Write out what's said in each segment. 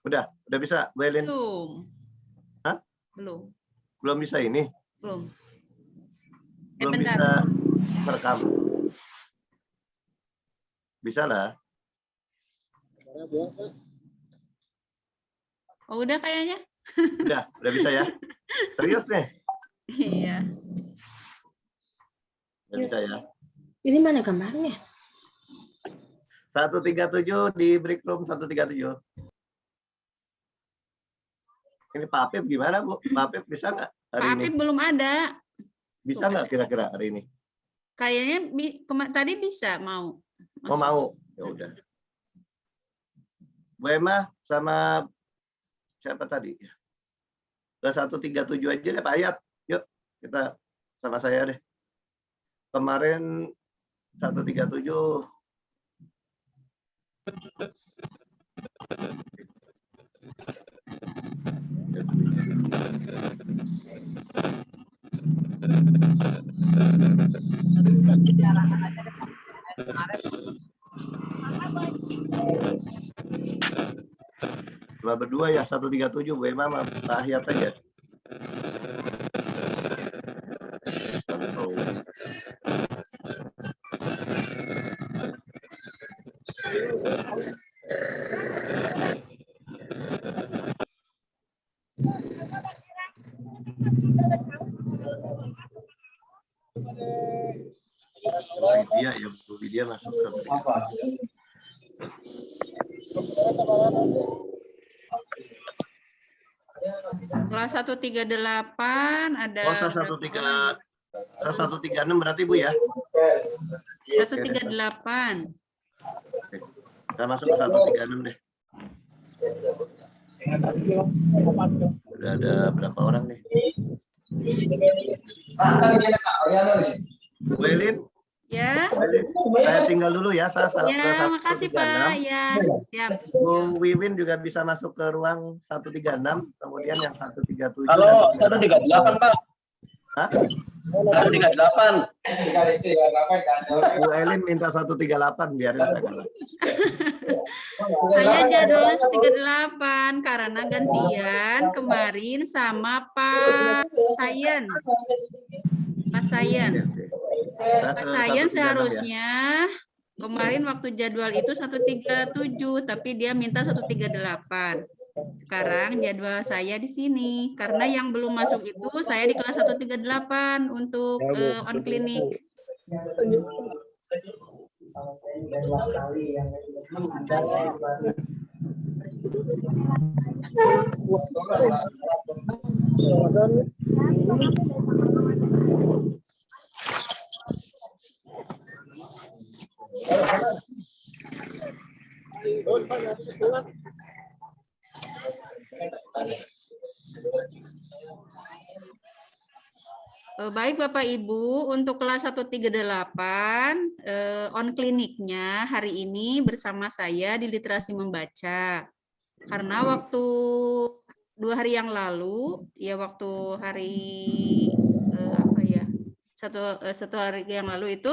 Udah bisa, Bu Elin? Belum. Hah? Belum. Belum bisa ini? Belum. Belum Bentar. bisa merekam. Bisa lah. Oh, udah kayaknya. Udah bisa ya? Serius nih? Iya. Udah bisa ya? Ini mana gambarnya? 137 di break room 137. Ini Pak Apip gimana, Bu? Pak Apip bisa nggak hari Pak ini? Apip belum ada. Bisa nggak kira-kira hari ini? Kayaknya tadi bisa mau. Oh, mau. Ya udah. Bu Emma sama siapa tadi? Ke 137 aja deh Pak Hayat. Yuk, kita sama saya deh. Kemarin 137. Coba berdua ya 137 Bu Emma sama Pak Hayat aja. Widya ya, Bu Widya masuk ke apa? Kelas 138 ada. Oh, 136 berarti Bu ya? 138. Kita masuk ke 136 deh. Udah ada berapa orang nih? Bu Elin? Ya. Bu Elin, saya tinggal dulu ya. Saya Ya, makasih Pak. Ya, siap. Bu Wiwin juga bisa masuk ke ruang 136, kemudian yang 137. Kalau 138 Pak. Hah? 138. Bu Elin minta 138, biarin saya kalah. Saya jadwalnya 138 karena gantian kemarin sama Pak Sayen. Pak Sayen. Pak Sayen seharusnya kemarin waktu jadwal itu 137, tapi dia minta 138. Sekarang jadwal saya di sini. Karena yang belum masuk itu saya di kelas 138 untuk on klinik. Baik Bapak Ibu, untuk kelas 138 on kliniknya hari ini bersama saya di literasi membaca. Karena waktu 2 hari yang lalu, ya waktu hari satu hari yang lalu itu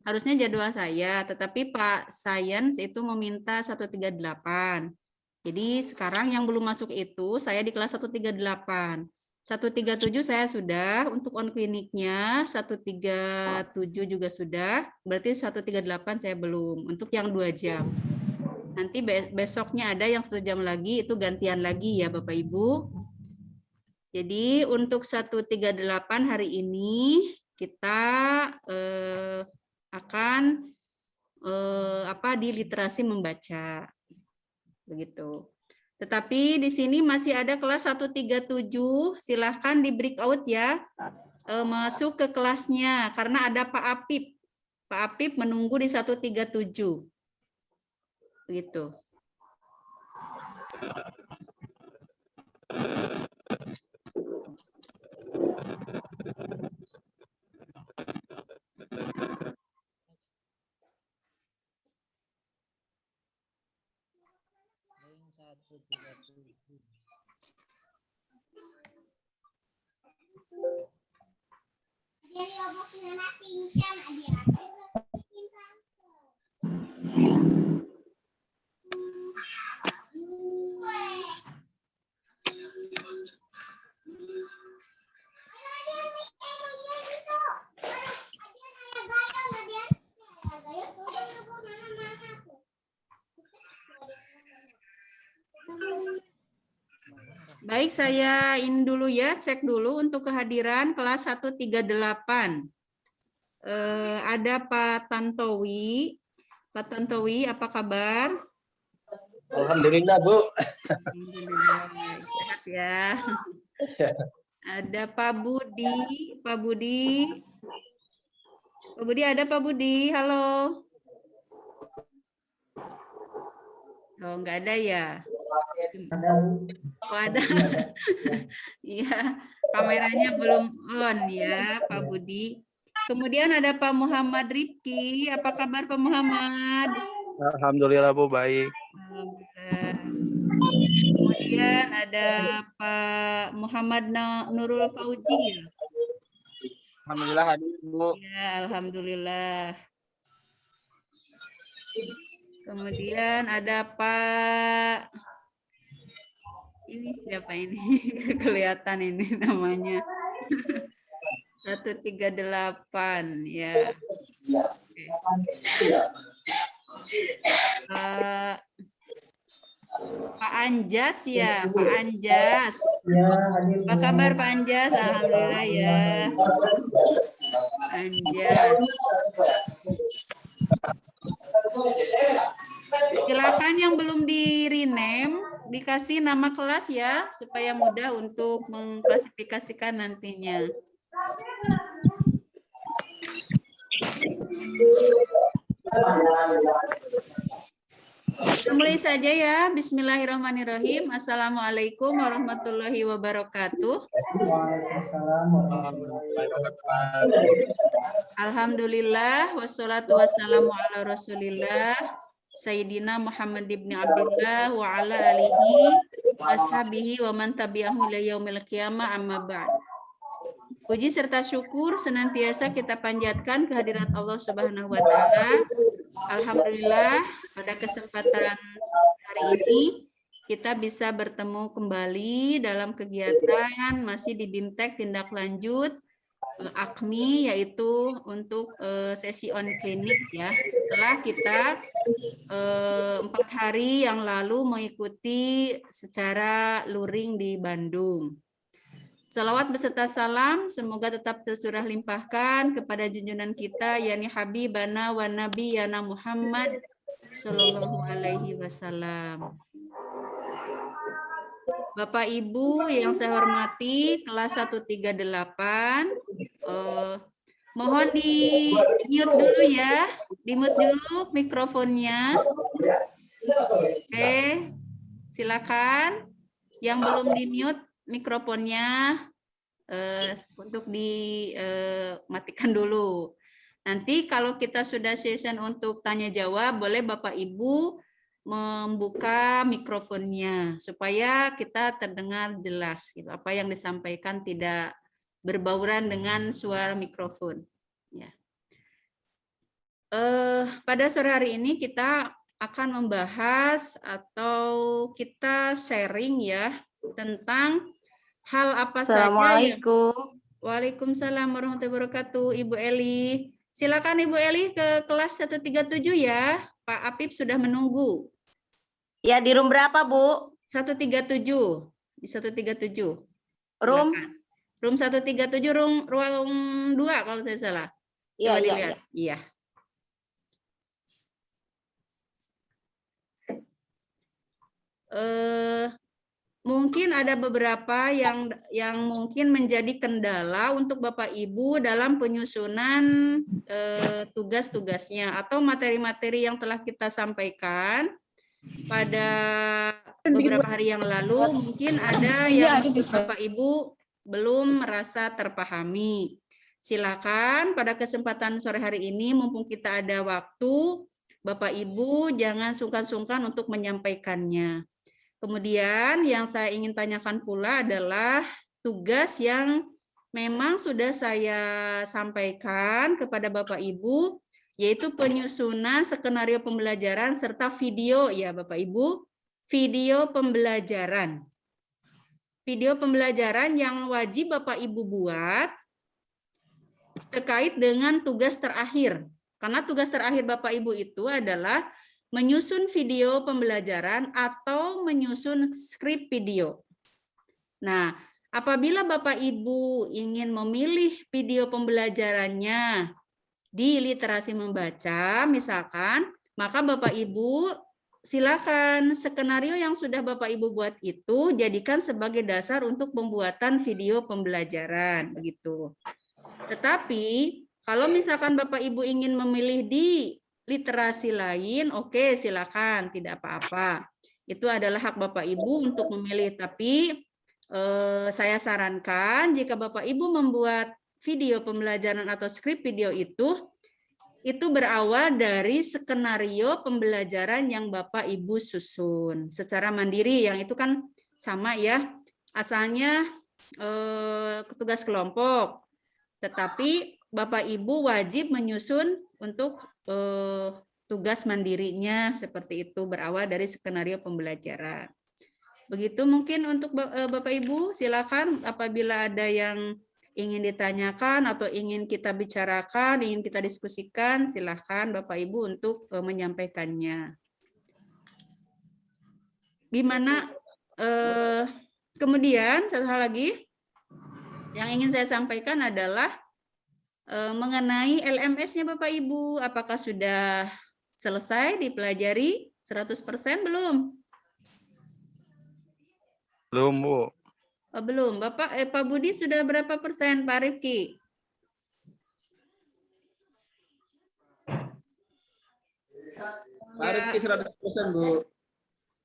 harusnya jadwal saya, tetapi Pak Sains itu meminta 138. Jadi sekarang yang belum masuk itu saya di kelas 138. 137 saya sudah, untuk on kliniknya 137 juga sudah, berarti 138 saya belum, untuk yang 2 jam. Nanti besoknya ada yang 1 jam lagi, itu gantian lagi ya Bapak Ibu. Jadi untuk 138 hari ini kita akan di literasi membaca. Begitu. Tetapi di sini masih ada kelas 137, silahkan di breakout ya, masuk ke kelasnya, karena ada Pak Apip. Pak Apip menunggu di 137. Begitu. Baik, saya ini dulu ya, cek dulu untuk kehadiran kelas 138. Ada Pak Tantowi. Pak Tantowi, apa kabar? Alhamdulillah, Bu. Alhamdulillah, sehat ya. Ada Pak Budi. Pak Budi. Pak Budi ada Pak Budi, halo. Oh, enggak ada ya? Oh, ada. Iya, kameranya belum on ya, Pak Budi. Kemudian ada Pak Muhammad Rifki. Apa kabar Pak Muhammad? Alhamdulillah Bu, baik. Alhamdulillah. Kemudian ada Pak Muhammad Nurul Fauzi. Alhamdulillah hadir Bu. Ya, alhamdulillah. Kemudian ada Pak, ini siapa ini? Kelihatan ini namanya. 138 ya. Oke. Pak Anjas ya, Pak Anjas. Apa kabar Pak Anjas? Alhamdulillah ya. Anjas. Silakan yang belum di rename dikasih nama kelas ya supaya mudah untuk mengklasifikasikan nantinya. Mulai saja ya. Bismillahirrahmanirrahim. Assalamualaikum warahmatullahi wabarakatuh. Alhamdulillah wassalatu wassalamu ala Rasulillah Sayyidina Muhammad ibn Abdullah wa ala alihi washabihi wa man tabi'ahu ila yaumil qiyamah amma ba'd. Puji serta syukur senantiasa kita panjatkan kehadirat Allah Subhanahu wa taala. Alhamdulillah pada kesempatan hari ini kita bisa bertemu kembali dalam kegiatan masih di BIMTEK tindak lanjut AKMI, yaitu untuk sesi on klinik ya. Setelah kita 4 hari yang lalu mengikuti secara luring di Bandung. Salawat beserta salam semoga tetap tercurah limpahkan kepada junjungan kita yakni Habibana wa Nabiyana Muhammad Sallallahu Alaihi Wasallam. Bapak Ibu yang saya hormati kelas 138, mohon di mute dulu ya, di mute dulu mikrofonnya. Oke, silakan yang belum di mute mikrofonnya untuk dimatikan dulu. Nanti kalau kita sudah session untuk tanya jawab, boleh Bapak Ibu membuka mikrofonnya supaya kita terdengar jelas gitu. Apa yang disampaikan tidak berbauran dengan suara mikrofon. Ya. Pada sore hari ini kita akan membahas atau kita sharing ya tentang hal apa saja yang... Waalaikumsalam warahmatullahi wabarakatuh, Ibu Eli. Silakan Ibu Eli ke kelas 137 ya. Pak Apip sudah menunggu. Ya, di room berapa, Bu? 137. Di 137. Room? Silakan. Room 137, ruang 2 kalau tidak salah. Iya, Coba iya, dilihat. Iya. Mungkin ada beberapa yang mungkin menjadi kendala untuk Bapak Ibu dalam penyusunan tugas-tugasnya atau materi-materi yang telah kita sampaikan pada beberapa hari yang lalu. Mungkin ada yang Bapak Ibu belum merasa terpahami. Silakan pada kesempatan sore hari ini mumpung kita ada waktu, Bapak Ibu jangan sungkan-sungkan untuk menyampaikannya. Kemudian yang saya ingin tanyakan pula adalah tugas yang memang sudah saya sampaikan kepada Bapak Ibu, yaitu penyusunan skenario pembelajaran serta video ya Bapak Ibu, video pembelajaran. Video pembelajaran yang wajib Bapak Ibu buat terkait dengan tugas terakhir. Karena tugas terakhir Bapak Ibu itu adalah menyusun video pembelajaran atau menyusun skrip video. Nah, apabila Bapak Ibu ingin memilih video pembelajarannya di literasi membaca, misalkan, maka Bapak Ibu silakan skenario yang sudah Bapak Ibu buat itu jadikan sebagai dasar untuk pembuatan video pembelajaran, begitu. Tetapi kalau misalkan Bapak Ibu ingin memilih di literasi lain, oke, silakan, tidak apa-apa. Itu adalah hak Bapak Ibu untuk memilih, tapi saya sarankan jika Bapak Ibu membuat video pembelajaran atau skrip video itu berawal dari skenario pembelajaran yang Bapak Ibu susun secara mandiri, yang itu kan sama ya, asalnya tugas kelompok, tetapi Bapak Ibu wajib menyusun untuk tugas mandirinya seperti itu, berawal dari skenario pembelajaran. Begitu mungkin untuk Bapak Ibu, silakan apabila ada yang ingin ditanyakan atau ingin kita bicarakan, ingin kita diskusikan, silakan Bapak Ibu untuk menyampaikannya. Gimana? Kemudian satu hal lagi yang ingin saya sampaikan adalah mengenai LMS-nya Bapak Ibu, apakah sudah selesai dipelajari 100% belum? Belum, Bu. Oh, belum. Pak Budi sudah berapa persen, Pak Rifki? Pak Rifki 100%, Bu.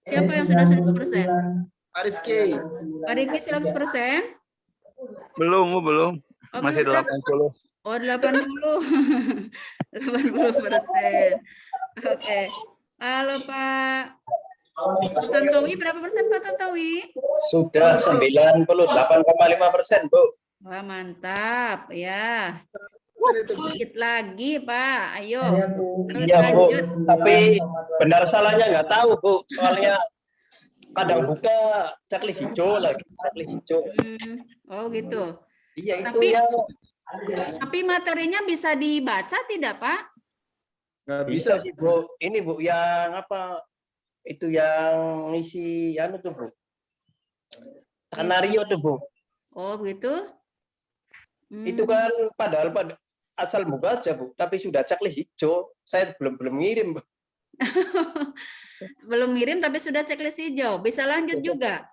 Siapa yang sudah 100%? Pak Rifki. Pak Rifki 100%? Belum, Bu, belum. Oh, Masih belum. 80. Oh, 80. 80%. Oke. Halo, Pak Tantowi, berapa persen Pak Tantowi? Sudah 98,5%, Bu. Wah, mantap ya. Sedikit lagi, Pak. Ayo, terus Iya, Bu. lanjut. Tapi benar salahnya nggak tahu, Bu. Soalnya kadang buka checklist hijau lagi, checklist hijau. Oh, gitu. Iya, itu Tapi- yang Tapi materinya bisa dibaca tidak, Pak? Nggak bisa bisa. sih, Bu. Ini, Bu, yang apa? Itu yang ngisi anu tuh, Bu. Skenario tuh, Bu. Oh, begitu. Itu kan padahal asal buka aja, Bu. Tapi sudah checklist hijau. Saya belum ngirim, Bu. Belum ngirim tapi sudah checklist hijau. Bisa lanjut juga.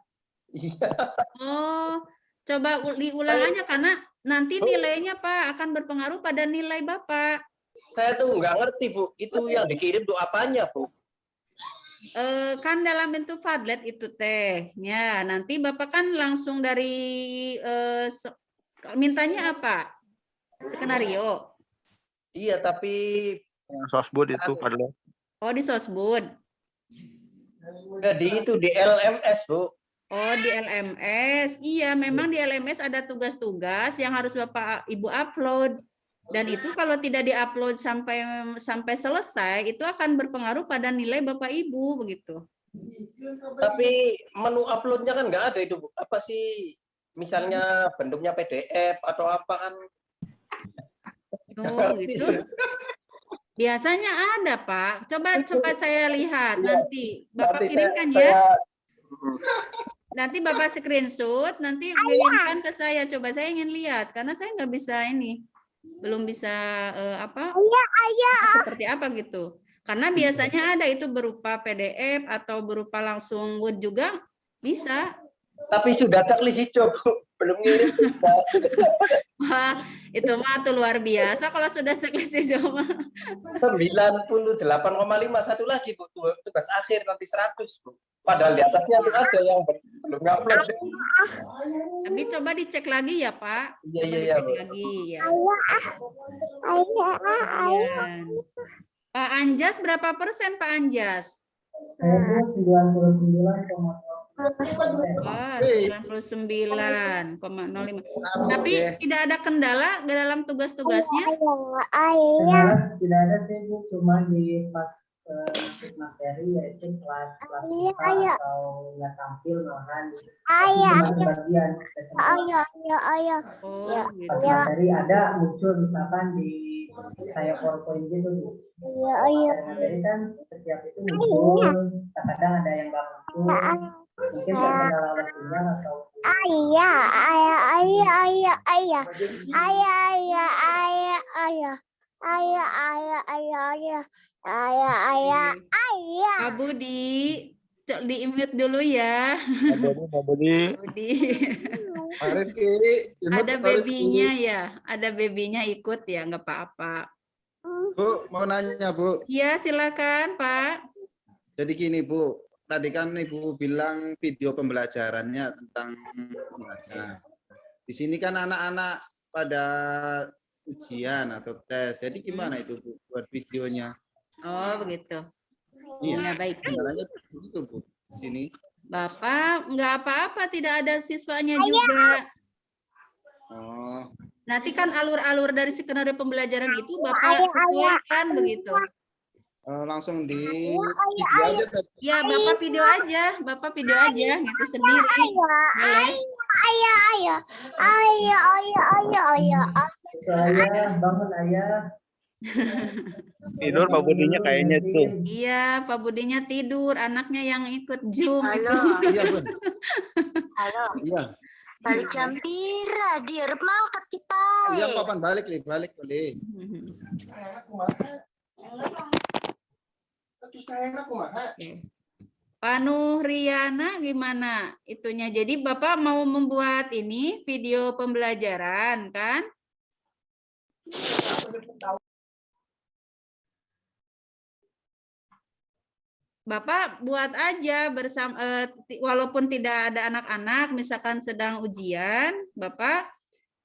Iya. Oh, coba diulang aja karena nanti nilainya Pak akan berpengaruh pada nilai Bapak. Saya tuh nggak ngerti, Bu. Itu yang dikirim tuh apanya, Bu? Kan dalam bentuk Padlet itu teh. Ya, nanti Bapak kan langsung dari mintanya apa? Skenario. Iya, tapi Yang sosbud itu padahal. Oh, di Sosbud. di LMS, Bu. Oh, di LMS. Iya, memang di LMS ada tugas-tugas yang harus Bapak Ibu upload. Dan itu kalau tidak diupload sampai selesai, itu akan berpengaruh pada nilai Bapak Ibu begitu. Tapi menu uploadnya kan nggak ada itu, Bu. Apa sih? Misalnya bentuknya PDF atau apa kan? Oh, gitu. Biasanya ada, Pak. Coba saya lihat nanti. Bapak kirimkan ya. Nanti Bapak screenshot, nanti kirimkan ke saya. Coba saya ingin lihat karena saya nggak bisa ini. Belum bisa seperti apa gitu. Karena biasanya ada itu berupa PDF atau berupa langsung Word juga bisa. Tapi sudah checklist hijau, Bu. Belum ngirim. Wah, itu mah tuh luar biasa kalau sudah checklist hijau mah. 98,5 satu lagi, Bu. Tugas akhir nanti 100, Bu. Padahal di atasnya tuh ada yang belum ngupload. Tapi coba dicek lagi ya, Pak. Iya, Coba Bu. dicek lagi ya. Kemudian, Pak Anjas berapa persen Pak Anjas? Wah, 99,05. Tapi tidak ada kendala dalam tugas-tugasnya? Tidak ada sih, Bu, cuma di pas masuk materi yaitu kelas IPA atau nggak tampil malahan bagian Oh, pas gitu. materi ada muncul misalkan di saya PowerPoint gitu, Bu. Materi kan setiap itu muncul, kadang ada yang nggak muncul, Mungkin terkendala waktunya atau Pak Budi, di-mute dulu ya. Pak Budi. Budi. Pak Rifki, Ada Pak Rifki. babynya ya, ada babynya ikut ya, nggak apa-apa. Bu, mau nanya Bu. Iya, silakan Pak. Jadi gini Bu, tadi kan Ibu bilang video pembelajarannya tentang membaca. Di sini kan anak-anak pada ujian atau tes. Jadi gimana itu Bu buat videonya? Oh begitu. Iya. Ya baik. Caranya begitu Bu. Di sini. Bapak nggak apa-apa, tidak ada siswanya juga. Oh. Nanti kan alur-alur dari skenario pembelajaran itu Bapak sesuaikan begitu. Langsung di video aja. Ya Bapak video aja, gitu sendiri. Boleh. ayah, bangun ayah. Tidur Pak Budinya kayaknya tuh. Iya, Pak Budinya tidur, anaknya yang ikut Zoom itu. Iya Bu. Halo, Iya. balik jam pira di mangkat kita. Iya kapan balik boleh. Oke. Pak Nuhriana gimana itunya? Jadi Bapak mau membuat ini video pembelajaran kan? Bapak buat aja bersama, walaupun tidak ada anak-anak, misalkan sedang ujian, Bapak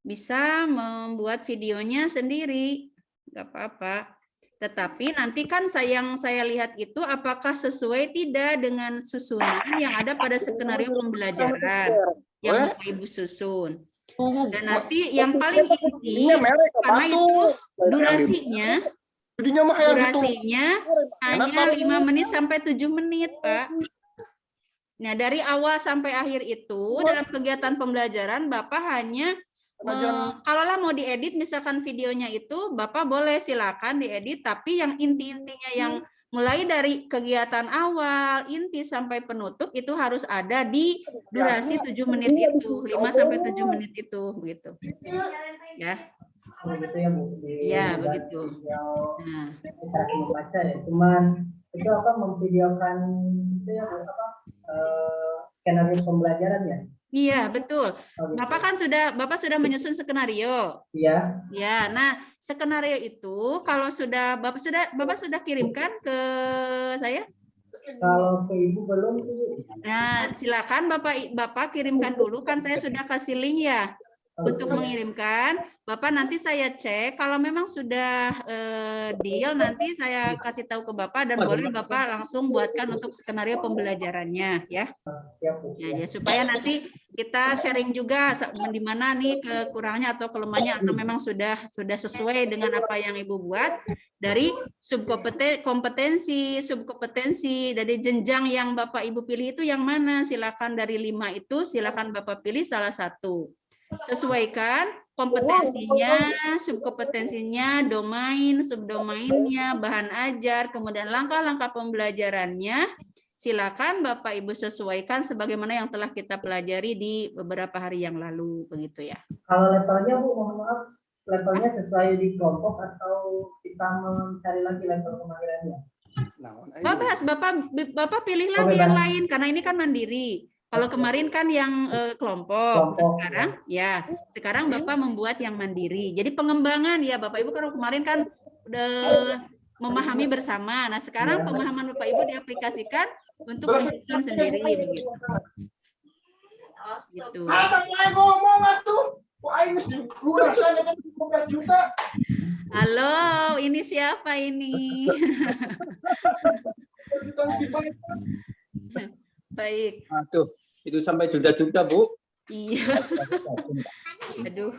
bisa membuat videonya sendiri, nggak apa-apa. Tetapi nanti kan yang saya lihat itu apakah sesuai tidak dengan susunan yang ada pada skenario pembelajaran yang Bapak Ibu susun. Dan nanti yang paling inti, karena itu durasinya hanya 5 menit sampai 7 menit, Pak. Nah, dari awal sampai akhir itu dalam kegiatan pembelajaran Bapak hanya kalaulah mau diedit misalkan videonya itu Bapak boleh silakan diedit, tapi yang inti-intinya yang mulai dari kegiatan awal, inti sampai penutup itu harus ada di durasi 7 menit itu, 5 sampai 7 menit itu begitu. Ya. Begitu ya Bu. Iya, begitu. Nah, kita membaca ya. Cuman itu memvideokan itu ya skenario pembelajaran ya. Iya, betul. Bapak sudah menyusun skenario. Iya. Ya, nah skenario itu kalau Bapak sudah kirimkan ke saya? Kalau ke Ibu belum. Nah, silakan Bapak kirimkan dulu, kan saya sudah kasih link ya. Untuk mengirimkan, Bapak nanti saya cek, kalau memang sudah deal, nanti saya kasih tahu ke Bapak dan boleh Bapak langsung buatkan untuk skenario pembelajarannya ya. Ya, supaya nanti kita sharing juga di mana nih kekurangannya atau kelemahannya atau memang sudah sesuai dengan apa yang Ibu buat dari subkompetensi dari jenjang yang Bapak Ibu pilih itu yang mana? Silakan dari 5 itu silakan Bapak pilih salah satu. Sesuaikan kompetensinya, subkompetensinya, domain, subdomainnya, bahan ajar, kemudian langkah-langkah pembelajarannya. Silakan Bapak Ibu sesuaikan sebagaimana yang telah kita pelajari di beberapa hari yang lalu, begitu ya. Kalau levelnya Bu, mohon maaf, levelnya sesuai di kelompok atau kita mencari lagi level kemahirannya? Bebas, Bapak pilih lagi yang lain karena ini kan mandiri. Kalau kemarin kan yang kelompok, sekarang Bapak membuat yang mandiri. Jadi pengembangan ya Bapak Ibu, kalau kemarin kan udah memahami bersama. Nah sekarang pemahaman Bapak Ibu diaplikasikan untuk menyusun sendiri begitu. Gitu. Halo, ini siapa ini? Baik. Aduh, itu sampai juda-juda, Bu. Iya. Aduh.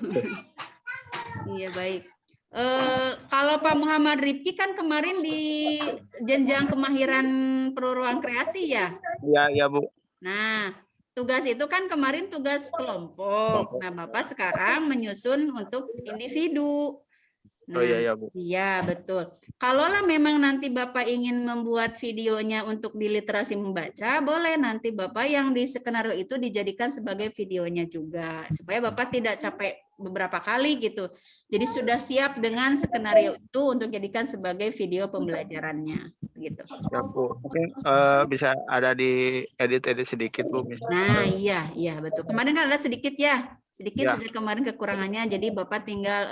Iya, baik. Kalau Pak Muhammad Rifki kan kemarin di jenjang kemahiran peruruan kreasi ya? Iya, Bu. Nah, tugas itu kan kemarin tugas kelompok. Nah, Bapak sekarang menyusun untuk individu. Oh iya ya Bu. Iya, betul. Kalaulah memang nanti Bapak ingin membuat videonya untuk di literasi membaca, boleh nanti Bapak yang di skenario itu dijadikan sebagai videonya juga. Supaya Bapak tidak capek beberapa kali gitu. Jadi sudah siap dengan skenario itu untuk jadikan sebagai video pembelajarannya. Gitu. Ya Bu. Mungkin bisa ada di edit-edit sedikit Bu. Nah, iya betul. Kemarin kan ada sedikit ya. Sedikit Ya. sejak kemarin kekurangannya. Jadi Bapak tinggal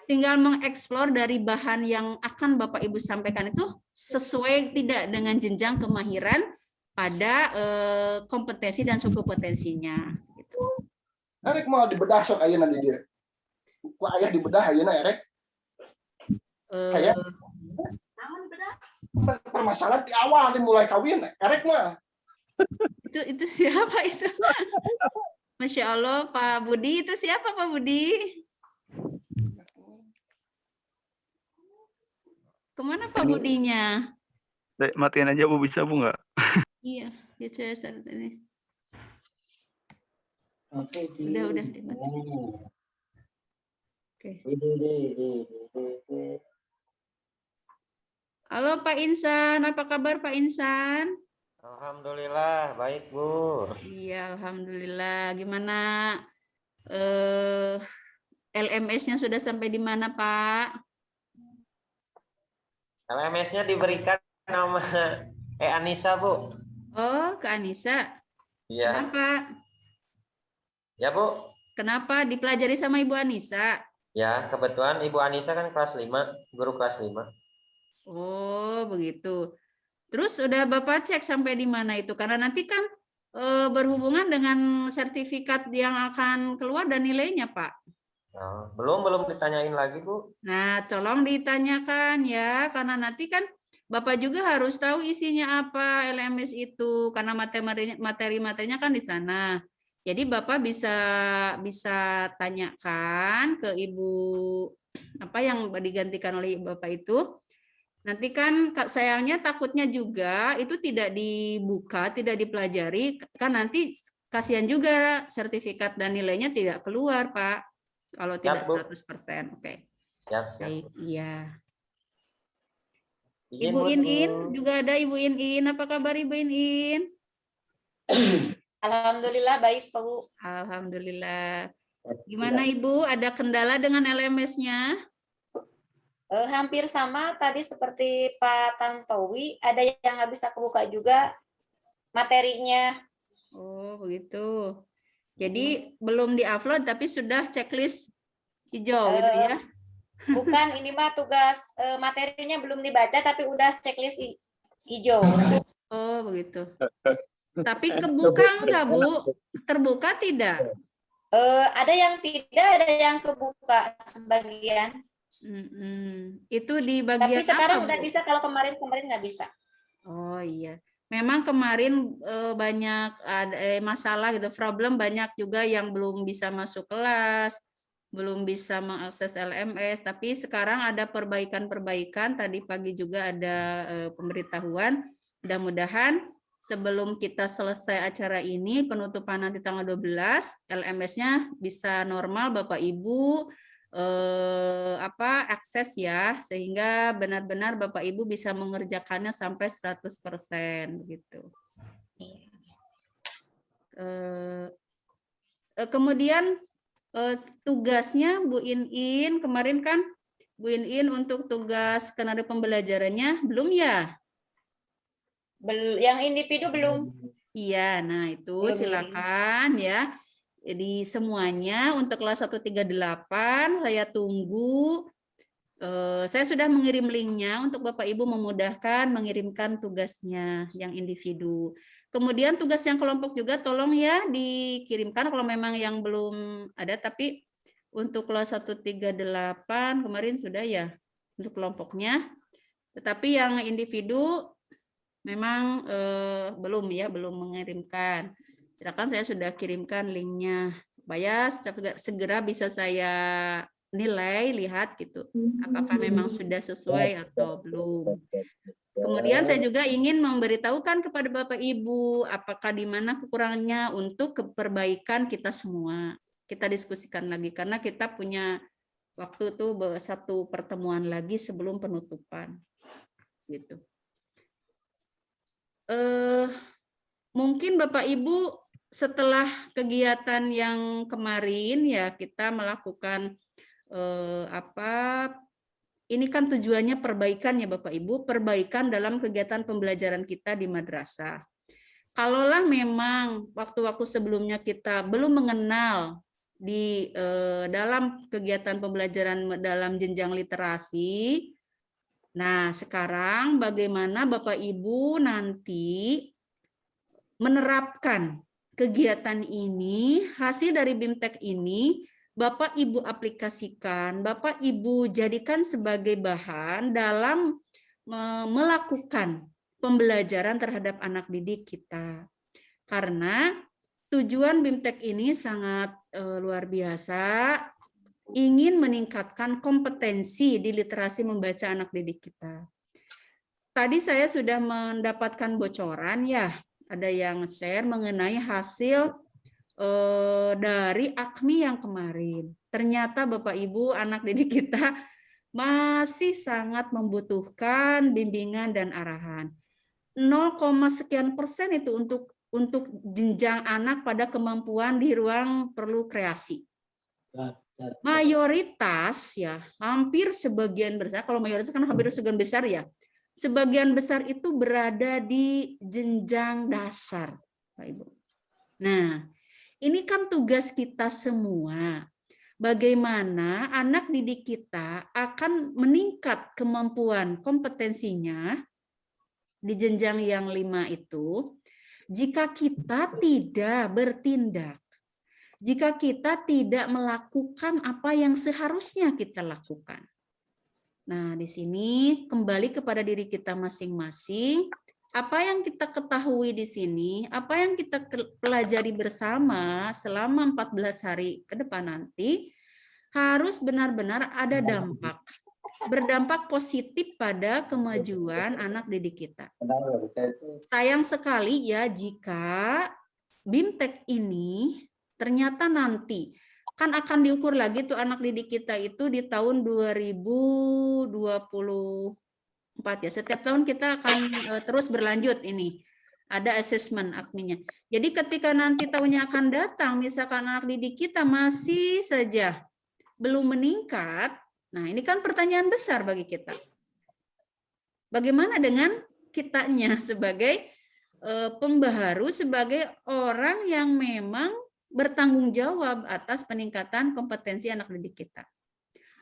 tinggal mengeksplor dari bahan yang akan Bapak Ibu sampaikan itu sesuai tidak dengan jenjang kemahiran pada kompetensi dan suku potensinya. Gitu. Erek mau dibedah sok ayeuna di dia. Ku ayah dibedah ayeuna Erek. Kayak permasalahan di awal mulai kawin Erek mah. Itu siapa itu? Masya Allah, Pak Budi. Itu siapa Pak Budi? Kemana Pak Budinya? Matiin aja Bu, bisa Bu nggak? Iya, ya saya saat ini. Oke. Udah dimatiin. Oke. Halo Pak Insan, apa kabar Pak Insan? Alhamdulillah, baik Bu. Iya, alhamdulillah. Gimana LMS-nya sudah sampai di mana, Pak? LMS-nya diberikan nama Anissa, Bu. Oh, ke Anissa. Iya. Kenapa? Ya, Bu. Kenapa dipelajari sama Ibu Anissa? Ya, kebetulan Ibu Anissa kan kelas 5, guru kelas 5. Oh, begitu. Terus udah Bapak cek sampai di mana itu? Karena nanti kan berhubungan dengan sertifikat yang akan keluar dan nilainya, Pak. Oh, belum ditanyain lagi, Bu. Nah, tolong ditanyakan ya, karena nanti kan Bapak juga harus tahu isinya apa LMS itu, karena materi-materinya kan di sana. Jadi Bapak bisa tanyakan ke Ibu apa yang digantikan oleh Bapak itu. Nanti kan sayangnya takutnya juga itu tidak dibuka, tidak dipelajari, kan nanti kasihan juga sertifikat dan nilainya tidak keluar, Pak. Kalau tidak 100%. Oke. Siap. Baik, iya. Izin, Ibu Bu. In juga ada Ibu In. Apa kabar Ibu In? Alhamdulillah baik, Pak Bu. Alhamdulillah. Gimana Ibu? Ada kendala dengan LMS-nya? Hampir sama tadi seperti Pak Tantowi, ada yang nggak bisa kebuka juga materinya. Oh, begitu. Jadi belum di-upload tapi sudah checklist hijau gitu ya? Bukan, ini mah tugas materinya belum dibaca tapi udah checklist hijau. Oh, begitu. Tapi kebuka enggak, Bu? Terbuka tidak? Ada yang tidak, ada yang kebuka sebagian. Itu di bagian tapi sekarang apa, udah Bu? bisa, kalau kemarin nggak bisa. Oh iya, memang kemarin banyak ada masalah gitu, problem banyak juga yang belum bisa masuk kelas, belum bisa mengakses LMS. Tapi sekarang ada perbaikan-perbaikan. Tadi pagi juga ada pemberitahuan. Mudah-mudahan sebelum kita selesai acara ini, penutupan nanti tanggal 12, LMS-nya bisa normal, Bapak Ibu akses ya, sehingga benar-benar Bapak Ibu bisa mengerjakannya sampai 100% begitu. Kemudian tugasnya Bu In kemarin kan Bu In untuk tugas skenario pembelajarannya belum ya? Yang individu belum. Iya, nah itu silakan ya. Jadi semuanya untuk kelas 138 saya tunggu. Saya sudah mengirim linknya untuk Bapak Ibu memudahkan mengirimkan tugasnya yang individu. Kemudian tugas yang kelompok juga tolong ya dikirimkan kalau memang yang belum ada. Tapi untuk kelas 138 kemarin sudah ya untuk kelompoknya. Tetapi yang individu memang belum mengirimkan. Silakan, saya sudah kirimkan linknya supaya segera bisa saya nilai, lihat gitu apakah memang sudah sesuai atau belum. Kemudian saya juga ingin memberitahukan kepada Bapak Ibu apakah di mana kekurangannya untuk perbaikan kita semua. Kita diskusikan lagi karena kita punya Waktu itu satu pertemuan lagi sebelum penutupan. Gitu. Mungkin Bapak Ibu setelah kegiatan yang kemarin ya kita melakukan ini kan tujuannya perbaikan ya Bapak Ibu, perbaikan dalam kegiatan pembelajaran kita di madrasah. Kalaulah memang waktu-waktu sebelumnya kita belum mengenal di dalam kegiatan pembelajaran dalam jenjang literasi, nah sekarang bagaimana Bapak Ibu nanti menerapkan kegiatan ini, hasil dari BIMTEK ini, Bapak Ibu aplikasikan, Bapak Ibu jadikan sebagai bahan dalam melakukan pembelajaran terhadap anak didik kita. Karena tujuan BIMTEK ini sangat luar biasa, ingin meningkatkan kompetensi di literasi membaca anak didik kita. Tadi saya sudah mendapatkan bocoran ya, ada yang share mengenai hasil dari AKMI yang kemarin. Ternyata Bapak Ibu anak didik kita masih sangat membutuhkan bimbingan dan arahan. 0, sekian persen itu untuk jenjang anak pada kemampuan di ruang perlu kreasi. Mayoritas ya, hampir sebagian besar, kalau mayoritas kan hampir sebagian besar ya, sebagian besar itu berada di jenjang dasar, Pak Ibu. Nah, ini kan tugas kita semua. Bagaimana anak didik kita akan meningkat kemampuan kompetensinya di jenjang yang 5 itu, jika kita tidak bertindak, jika kita tidak melakukan apa yang seharusnya kita lakukan. Nah, di sini kembali kepada diri kita masing-masing. Apa yang kita ketahui di sini, apa yang kita pelajari bersama selama 14 hari ke depan nanti, harus benar-benar ada dampak. Berdampak positif pada kemajuan anak didik kita. Sayang sekali ya jika BIMTEK ini ternyata nanti kan akan diukur lagi tuh anak didik kita itu di tahun 2024 ya. Setiap tahun kita akan terus berlanjut ini. Ada assessment AKMI-nya. Jadi ketika nanti tahunnya akan datang, misalkan anak didik kita masih saja belum meningkat, nah ini kan pertanyaan besar bagi kita. Bagaimana dengan kitanya sebagai pembaharu, sebagai orang yang memang bertanggung jawab atas peningkatan kompetensi anak didik kita.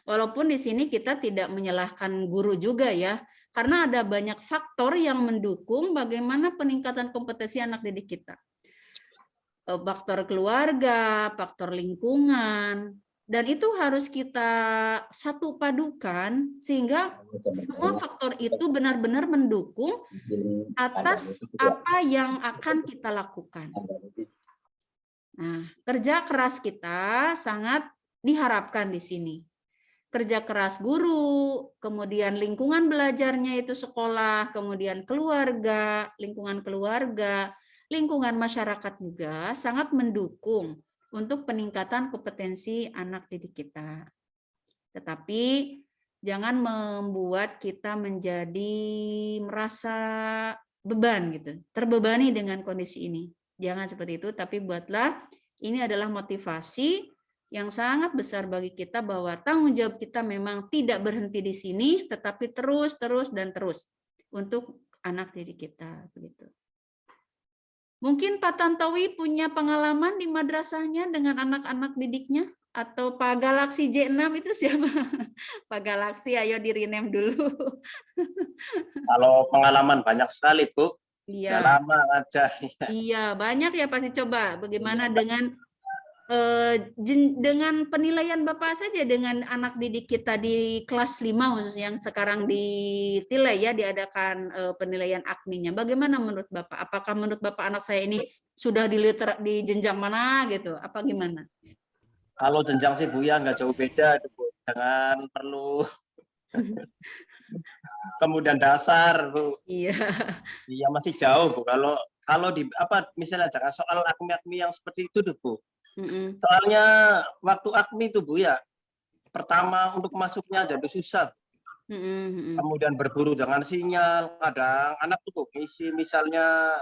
Walaupun di sini kita tidak menyalahkan guru juga ya, karena ada banyak faktor yang mendukung bagaimana peningkatan kompetensi anak didik kita. Faktor keluarga, faktor lingkungan, dan itu harus kita satu padukan sehingga semua faktor itu benar-benar mendukung atas apa yang akan kita lakukan. Nah, kerja keras kita sangat diharapkan di sini. Kerja keras guru, kemudian lingkungan belajarnya itu sekolah, kemudian keluarga, lingkungan masyarakat juga sangat mendukung untuk peningkatan kompetensi anak didik kita. Tetapi jangan membuat kita menjadi merasa beban gitu, terbebani dengan kondisi ini. Jangan seperti itu, tapi buatlah ini adalah motivasi yang sangat besar bagi kita bahwa tanggung jawab kita memang tidak berhenti di sini, tetapi terus untuk anak didik kita begitu. Mungkin Pak Tantowi punya pengalaman di madrasahnya dengan anak-anak didiknya, atau Pak Galaksi J6 itu siapa? Pak Galaksi, ayo di rename dulu. Kalau pengalaman banyak sekali, Bu. Iya. Lama aja. Iya, banyak ya pasti. Coba bagaimana dengan penilaian Bapak saja dengan anak didik kita di kelas 5 khususnya yang sekarang ditilai ya, diadakan penilaian AKMI-nya. Bagaimana menurut Bapak? Apakah menurut Bapak anak saya ini sudah di jenjang mana gitu? Apa gimana? Kalau jenjang sih Bu ya nggak jauh beda, Bu. Jangan perlu kemudian dasar, Bu. Iya. Iya masih jauh, Bu. Kalau di misalnya jangan soal AKMI yang seperti itu, Bu. Soalnya waktu AKMI itu Bu ya, pertama untuk masuknya jadi susah. Kemudian berburu dengan sinyal, kadang anak tuh isi misalnya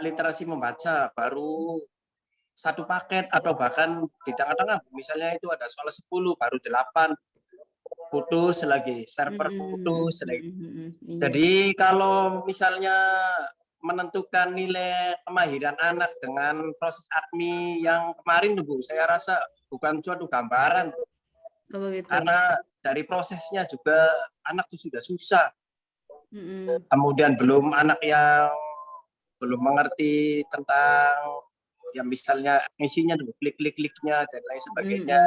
literasi membaca baru 1 paket atau bahkan di tengah-tengah misalnya itu ada soal 10 baru 8 putus lagi, server putus lagi. Jadi kalau misalnya menentukan nilai kemahiran anak dengan proses AKMI yang kemarin Bu, saya rasa bukan suatu gambaran. Karena dari prosesnya juga anak itu sudah susah. Kemudian belum anak yang belum mengerti tentang ya misalnya isinya dulu klik-kliknya dan lain sebagainya.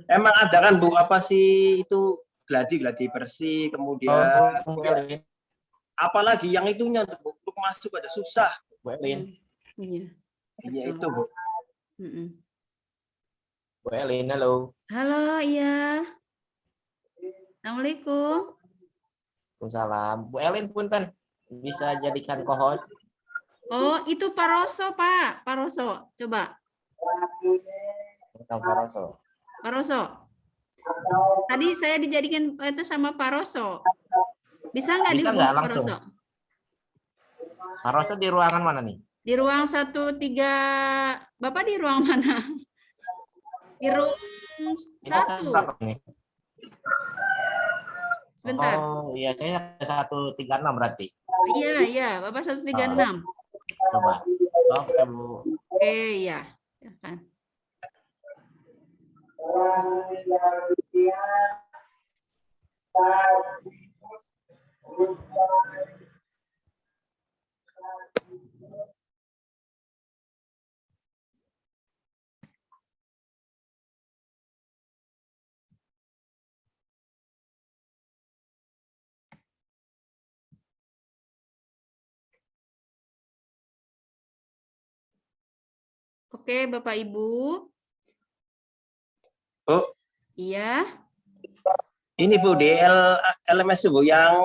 Emang ada kan Bu apa sih itu gladi bersih kemudian apalagi yang itunya untuk masuk aja susah. Bu Elin. Iya itu Bu. Bu Elin, halo. Halo, iya. Assalamualaikum. Waalaikumsalam. Bu Elin punten bisa jadikan co-host. Oh, itu Pak Roso, Pak. Pak Roso, coba. Pak Roso. Pak Roso. Tadi saya dijadikan itu sama Pak Roso. Bisa nggak Bisa dihubungi nggak Pak langsung? Roso? Pak Roso di ruangan mana nih? Di ruang 13. Bapak di ruang mana? Di ruang Ini kan 1. berapa nih? Sebentar. Oh, iya saya 136 berarti. Iya, Bapak 136. Coba. Oke, Bu. Oke, iya. Silakan. Oke, Bapak Ibu. Oh, Iya. ini Bu di LMS Bu yang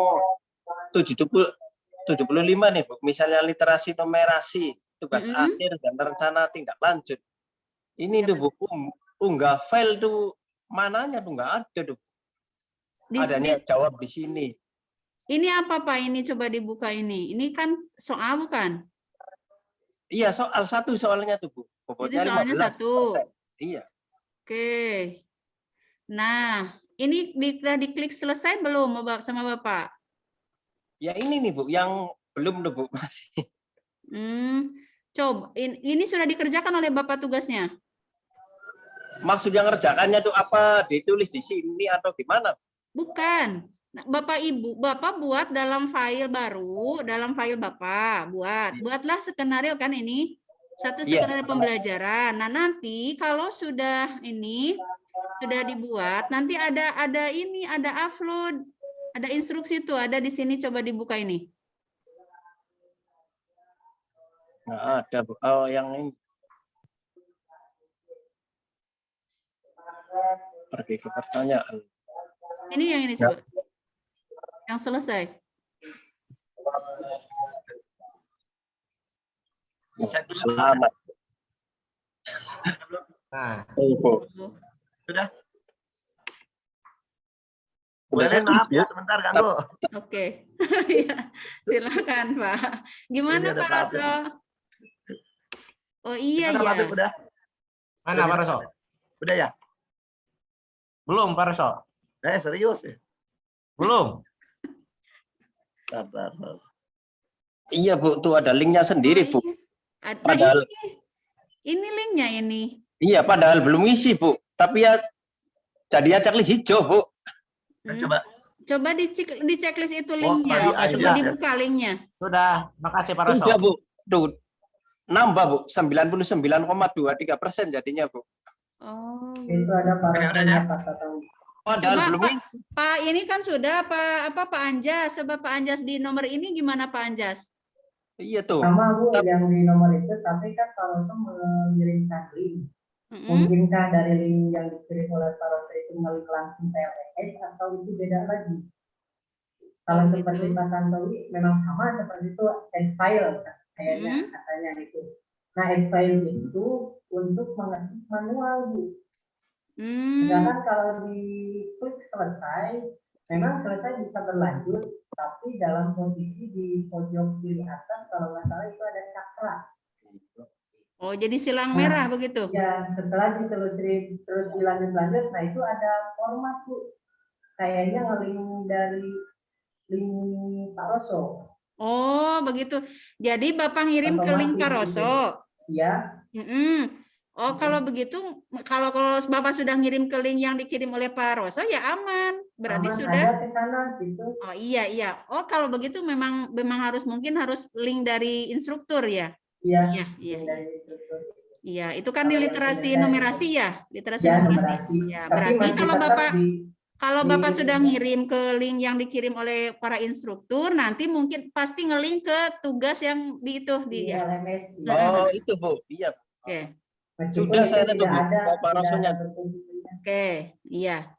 75 nih Bu. Misalnya literasi numerasi, tugas akhir dan rencana tindak lanjut. Ini tuh Bu unggah file tuh mananya tuh nggak ada tuh. Adanya jawab di sini. Ini apa Pak? Ini coba dibuka ini. Ini kan soal bukan? Iya, soal 1 soalnya tuh Bu. Bobotnya Jadi soalnya 15%. 1. Iya. Oke. Nah, ini sudah diklik selesai belum sama Bapak? Ya ini nih Bu, yang belum tuh Bu masih. Coba ini sudah dikerjakan oleh Bapak tugasnya? Maksud yang ngerjakannya tuh apa? Ditulis di sini atau gimana? Bukan. Nah, Bapak Ibu, Bapak buat dalam file baru, dalam file Bapak buatlah skenario kan ini. Satu skenario pembelajaran. Nah, nanti kalau sudah dibuat, nanti ada ini, ada upload, ada instruksi tuh, ada di sini coba dibuka ini. Nah, ada Bu. Oh, yang ini. Pergi ke pertanyaan. Ini yang ini coba. Yang selesai. Selamat. Nah, Sudah. Udah Maaf ya, sebentar ganggu. Oke. Ya, silakan Pak. Gimana Pak Roso? Oh iya ya. Udah. Mana Pak Roso? Udah ya? Belum Pak Roso. Serius ya? Belum. Bentar. Iya Bu, tuh ada linknya sendiri Bu. Padahal ini linknya ini. Iya, padahal belum isi Bu. Tapi ya jadinya checklist hijau Bu. Coba di checklist itu linknya. Coba dibuka linknya. Sudah, makasih Pak Roso. Sudah Bu. Tuh, nambah Bu, 99,23% jadinya Bu. Oh. Itu ada Pak Tatawi. Padahal belum isi. Pak, ini kan sudah Pak Anjas. Coba Pak Anjas di nomor ini gimana Pak Anjas? Iya tuh. Sama Bu yang di nomor itu, tapi kan Pak Roso mengirimkan link. Mungkinkah dari link yang dikirim oleh Pak Roso itu melalui langsung PLS atau itu beda lagi? Kalau seperti Pak Tantowi memang sama seperti itu file kayaknya katanya itu. Nah file itu untuk mengetik manual Bu. Sedangkan kalau di klik selesai, memang selesai bisa berlanjut, tapi dalam posisi di pojok kiri atas kalau nggak salah itu ada cakra. Oh, jadi silang merah begitu? Ya, setelah ditelusuri terus dilanjut-lanjut, nah itu ada format tuh. Kayaknya nge-link dari link Pak Roso. Oh, begitu. Jadi Bapak ngirim ke link Pak Roso? Iya. Oh, kalau begitu, kalau Bapak sudah ngirim ke link yang dikirim oleh Pak Roso, ya aman. Berarti aman, sudah. ada ke sana gitu. Oh iya. Oh, kalau begitu memang mungkin harus link dari instruktur ya? Iya. Iya, itu kan di literasi numerasi ya, literasi numerasi. Ya, berarti kalau Bapak sudah ngirim ke link yang dikirim oleh para instruktur, nanti mungkin pasti ngelink ke tugas yang di itu di ya. Oh, itu Bu. Iya. Oke. Sudah saya tadi Bu, Pak Rosonya. Oke, iya.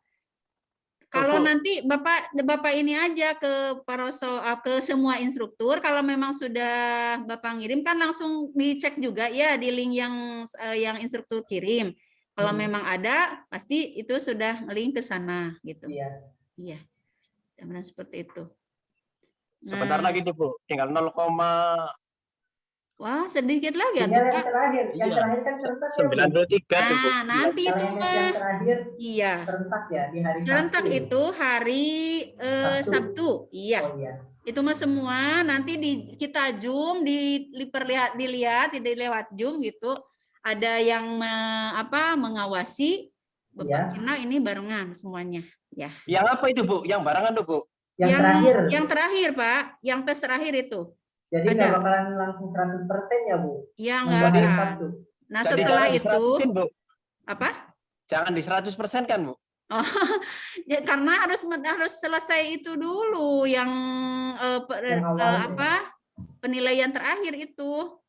Kalau nanti Bapak ini aja ke Paroso, ke semua instruktur, kalau memang sudah Bapak ngirim kan langsung dicek juga ya di link yang instruktur kirim. Kalau memang ada, pasti itu sudah link ke sana gitu. Iya. Benar seperti itu. Sebentar lagi tuh Bu, tinggal 0, wah, sedikit lagi ya, yang terakhir kan serentak 93 tuh Bu. Nanti itu mah. Yang terakhir iya. Serentak ya di hari serentak Sabtu. itu hari Sabtu. Iya. Oh, iya. Itu mah semua nanti kita zoom dilihat lewat zoom gitu. Ada yang mengawasi Bapak Kina ini barengan semuanya ya. Yang apa itu Bu? Yang barengan tuh Bu? Yang terakhir Pak, yang tes terakhir itu. Jadi nggak bakalan langsung 100% ya Bu? Iya nggak akan. Nah setelah itu apa? Jangan di 100% kan Bu? Oh, ya, karena harus selesai itu dulu yang penilaian terakhir itu.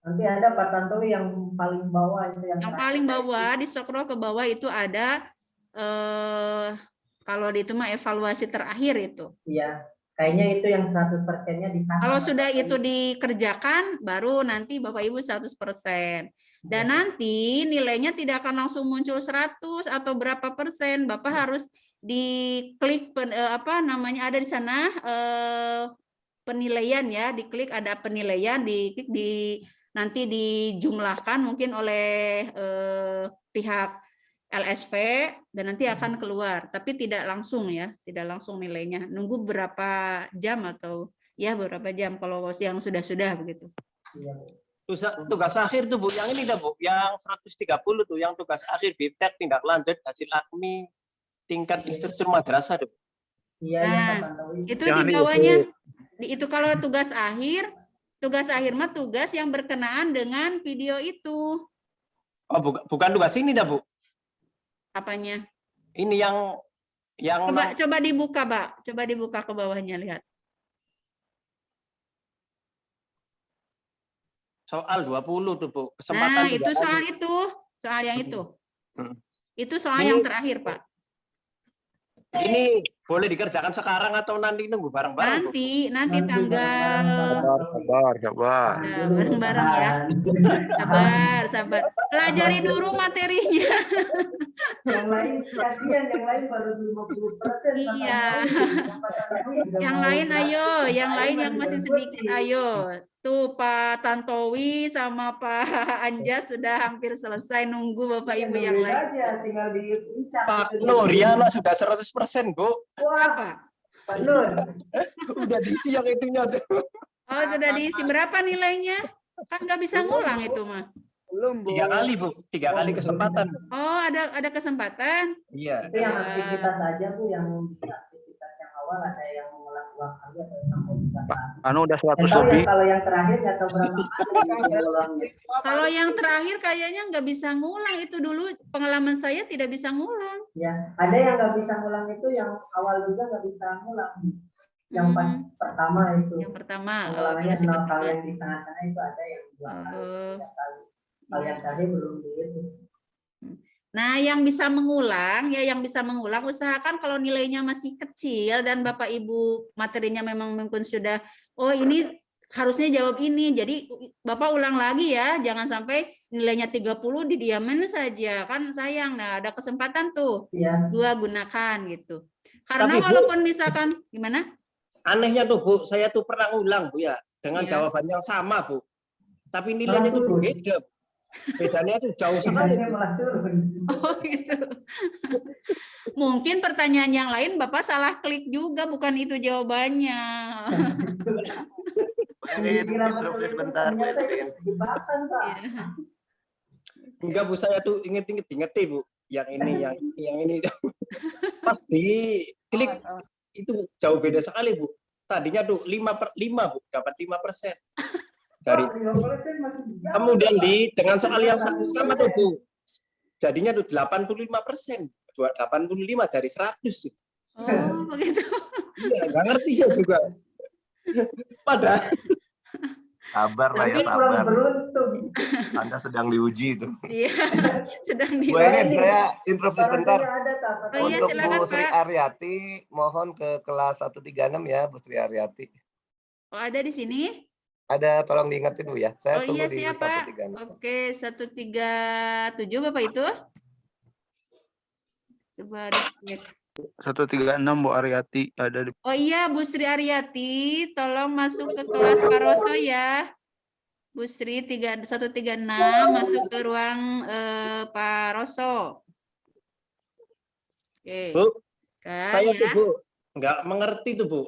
Nanti ada Pak Tantowi yang paling bawah itu yang paling bawah di scroll ke bawah itu ada kalau itu mah evaluasi terakhir itu. Iya. Kayaknya itu yang 100%-nya di sana. Kalau sudah itu dikerjakan, baru nanti Bapak Ibu 100%. Dan nanti nilainya tidak akan langsung muncul 100 atau berapa persen. Bapak harus diklik ada di sana penilaian ya, diklik ada penilaian, diklik nanti dijumlahkan mungkin oleh pihak LSP dan nanti akan keluar, tapi tidak langsung ya, tidak langsung nilainya. Nunggu berapa jam atau ya beberapa jam kalau yang sudah begitu. Tugas akhir tuh Bu, yang ini dah Bu, yang 130 tuh, yang tugas akhir BIPTEK tindak lanjut hasil AKMI tingkat instruktur madrasah tuh. Nah, itu di bawahnya, itu kalau tugas akhir mah tugas yang berkenaan dengan video itu. Oh, bukan tugas ini dah Bu. Apanya? Ini yang coba dibuka, Pak. Coba dibuka ke bawahnya, lihat. Soal 20 tuh, Bu. Kesempatan itu soal itu. Soal yang itu. Itu soal yang terakhir, Pak. Ini boleh dikerjakan sekarang atau nanti nunggu bareng-bareng? Nanti tanggal. Sabar. Bareng-bareng ya. Sabar. Pelajari dulu materinya. Yang lain kasihan, yang lain baru 50%. Iya. Yang lain ayo, yang lain yang masih sedikit ayo. Tuh Pak Tantowi sama Pak Anjas sudah hampir selesai, nunggu Bapak Ibu yang lain. Pak Nuriana sudah 100% Bu. Siapa? Pak Nur. Udah diisi yang itunya tuh. Oh sudah diisi, berapa nilainya? Kan nggak bisa ngulang itu mah. Belum Bu. 3 kali Bu, 3 kali kesempatan. Oh ada kesempatan? Iya. Itu yang aktivitas aja Bu, yang aktivitas yang awal ada yang mengulang 2 kali atau sampai 3 kali. Udah 100 lebih. Kalau yang terakhir nggak tahu berapa kali. Kalau yang terakhir kayaknya nggak bisa ngulang, itu dulu pengalaman saya tidak bisa ngulang. Ya, ada yang nggak bisa ngulang itu yang awal juga nggak bisa ngulang. Yang pas pertama itu. Yang pertama. Pengulangannya 0 kali, yang di tengah-tengah itu ada yang 2 kali, 3 kali. Kalau yang tadi belum dihitung. Nah, yang bisa mengulang, usahakan kalau nilainya masih kecil dan Bapak Ibu materinya memang mungkin sudah, oh ini harusnya jawab ini. Jadi Bapak ulang lagi ya, jangan sampai nilainya 30 didiamin saja, kan sayang. Nah, ada kesempatan tuh. Iya. 2 gunakan gitu. Karena Tapi, Bu, walaupun misalkan gimana? Anehnya tuh Bu, saya tuh pernah ulang Bu ya, dengan Iya. jawaban yang sama Bu. Tapi nilainya tuh berbeda. Bedanya tuh jauh sekali. Bu. Oh gitu. Mungkin pertanyaan yang lain Bapak salah klik juga, bukan itu jawabannya. Instruksi sebentar, Bu Edwin. Enggak Bu, saya tuh inget Bu. Yang ini. Pasti klik itu jauh beda sekali Bu. Tadinya tuh 5/5 Bu, dapat 5%. Dari kemudian dengan soal yang sama tuh Bu. Jadinya tuh 85%. 85 dari 100. Oh, begitu. Iya, nggak ngerti ya juga. Padahal Sabar lah ya, sabar. Anda sedang diuji itu. Iya, sedang Bu Eni, diuji. saya interupsi sebentar. Oh iya, Untuk silakan, Bu Sri Pak. Aryati, mohon ke kelas 136 ya, Bu Sri Aryati. Oh, ada di sini? Ada, tolong diingetin Bu ya. Saya Oh tunggu iya, di siap, Pak. 136. Oke, 137 Bapak itu? Coba dicek. 136 Bu Aryati ada di. Oh iya, Bu Sri Aryati, tolong masuk ke kelas Paroso ya. Bu Sri 136 masuk ke ruang Paroso. Oke. Bu, Kan, saya ya. tuh Bu nggak mengerti tuh Bu.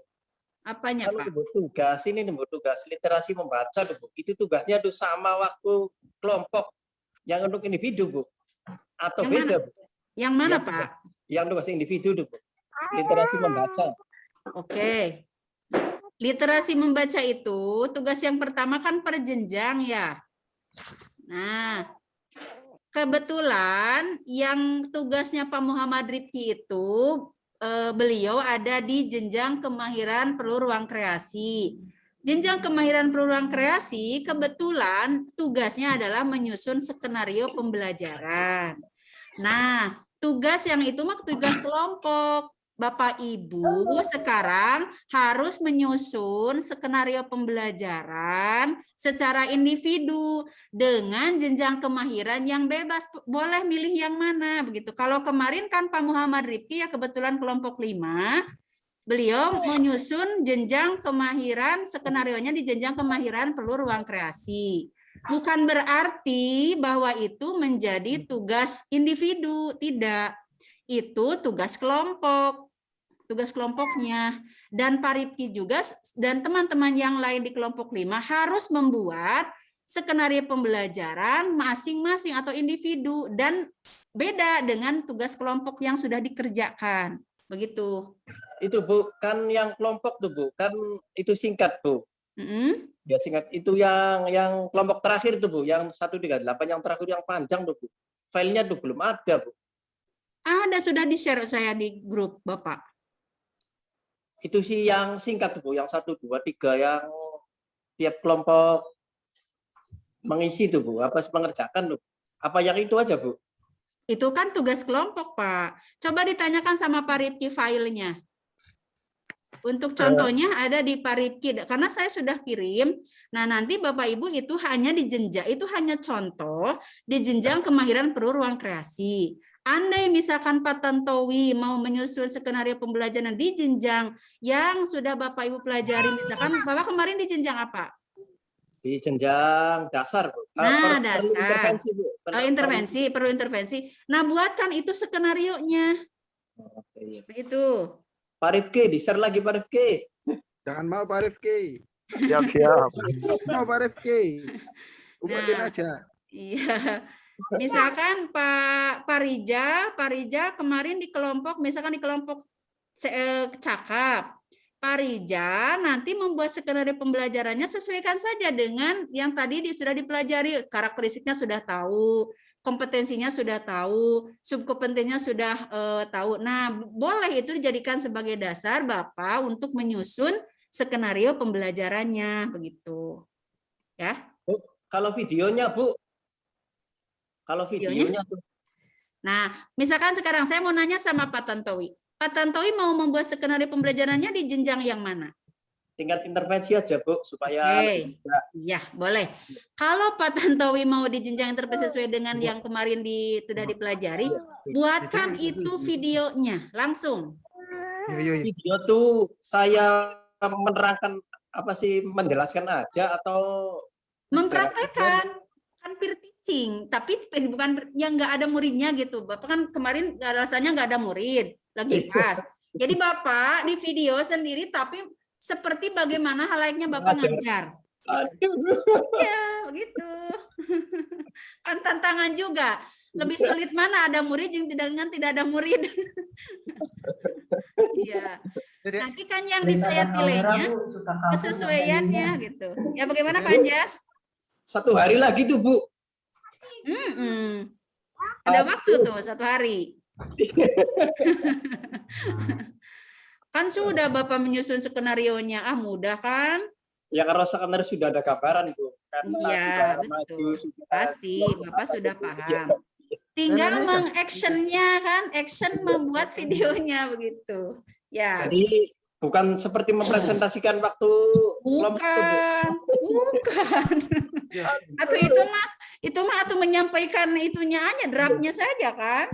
Apanya, Kalau Pak? Bu, tugas ini nih Bu, tugas literasi membaca tuh Bu. Itu tugasnya tuh sama waktu kelompok yang untuk individu Bu. Atau Yang beda mana? Bu. Yang mana, Yang Pak? Yang tugas individu tuh Bu. Literasi membaca. Oke. Literasi membaca itu tugas yang pertama kan per jenjang ya. Nah, kebetulan yang tugasnya Pak Muhammad Rifki itu beliau ada di jenjang kemahiran perlu ruang kreasi. Jenjang kemahiran perlu ruang kreasi kebetulan tugasnya adalah menyusun skenario pembelajaran. Nah, tugas yang itu mah tugas kelompok. Bapak Ibu sekarang harus menyusun skenario pembelajaran secara individu dengan jenjang kemahiran yang bebas. Boleh milih yang mana begitu. Kalau kemarin kan Pak Muhammad Rifki ya kebetulan kelompok 5, beliau menyusun jenjang kemahiran, skenarionya di jenjang kemahiran perlu ruang kreasi. Bukan berarti bahwa itu menjadi tugas individu, tidak. Itu tugas kelompok, tugas kelompoknya. Dan Pak Rifki juga dan teman-teman yang lain di kelompok 5 harus membuat skenario pembelajaran masing-masing atau individu dan beda dengan tugas kelompok yang sudah dikerjakan. Begitu. Itu Bu, kan yang kelompok tuh Bu, kan itu singkat Bu. Ya singkat itu yang kelompok terakhir tuh Bu, yang 138 yang terakhir yang panjang tuh Bu. Filenya tuh belum ada Bu. Ada, sudah di-share saya di grup Bapak. Itu sih yang singkat tuh Bu, yang 1, 2, 3 yang tiap kelompok mengisi tuh Bu, apa mengerjakan tuh. Apa yang itu aja Bu? Itu kan tugas kelompok, Pak. Coba ditanyakan sama Pak Rifki filenya. Untuk contohnya ada di Pak Rifki, karena saya sudah kirim. Nah, nanti Bapak Ibu itu hanya di jenjang, itu hanya contoh di jenjang kemahiran perlu ruang kreasi. Andai misalkan Pak Tantowi mau menyusun skenario pembelajaran di jenjang yang sudah Bapak Ibu pelajari, misalkan Bapak kemarin di jenjang apa? Di jenjang dasar Bu. Nah, Perlu dasar. intervensi Bu. Perlu intervensi. Nah, buatkan itu skenarionya. Begitu. Pak Rifki, di-share lagi Pak Rifki. Jangan mau Pak Rifki. Siap. Mau Pak Rifki. Buatin aja. Iya. Misalkan Pak Rijal kemarin di kelompok, misalkan di kelompok cakap. Pak Rijal nanti membuat skenario pembelajarannya sesuaikan saja dengan yang tadi sudah dipelajari, karakteristiknya sudah tahu, kompetensinya sudah tahu, subkompetensinya sudah tahu. Nah, boleh itu dijadikan sebagai dasar Bapak untuk menyusun skenario pembelajarannya, begitu. Ya. Bu, kalau videonya Bu, kalau videonya tuh. Nah, misalkan sekarang saya mau nanya sama Pak Tantowi. Pak Tantowi mau membuat skenario pembelajarannya di jenjang yang mana? tingkat intervensi aja Bu supaya Oke, ya boleh. Kalau Pak Tantowi mau di jenjang intervensi sesuai dengan yang kemarin sudah dipelajari, buatkan itu videonya langsung. Video tuh saya menerangkan apa sih, menjelaskan aja atau Mempraktekkan, kan peer teaching, tapi bukan yang nggak ada muridnya gitu. Bapak kan kemarin rasanya nggak ada murid, lagi pas. Jadi Bapak di video sendiri, tapi seperti bagaimana layaknya Bapak ngajar. Ya, begitu. Kan tantangan juga. Lebih sulit mana ada murid dengan tidak ada murid. Iya. Nanti kan yang saya nilainya kesesuaiannya gitu. Ya bagaimana Pak Anjas? 1 hari lagi tuh Bu. Ada waktu tuh 1 hari. Kan sudah Bapak menyusun skenario-nya. Mudah kan? Ya karena skenario sudah ada gambaran Bu. Iya, betul. Pasti Bapak sudah paham. Tinggal mengactionnya kan, action membuat videonya begitu. Ya. Jadi bukan seperti mempresentasikan waktu bukan. Atau itu mah atau menyampaikan itunya aja, draftnya saja kan.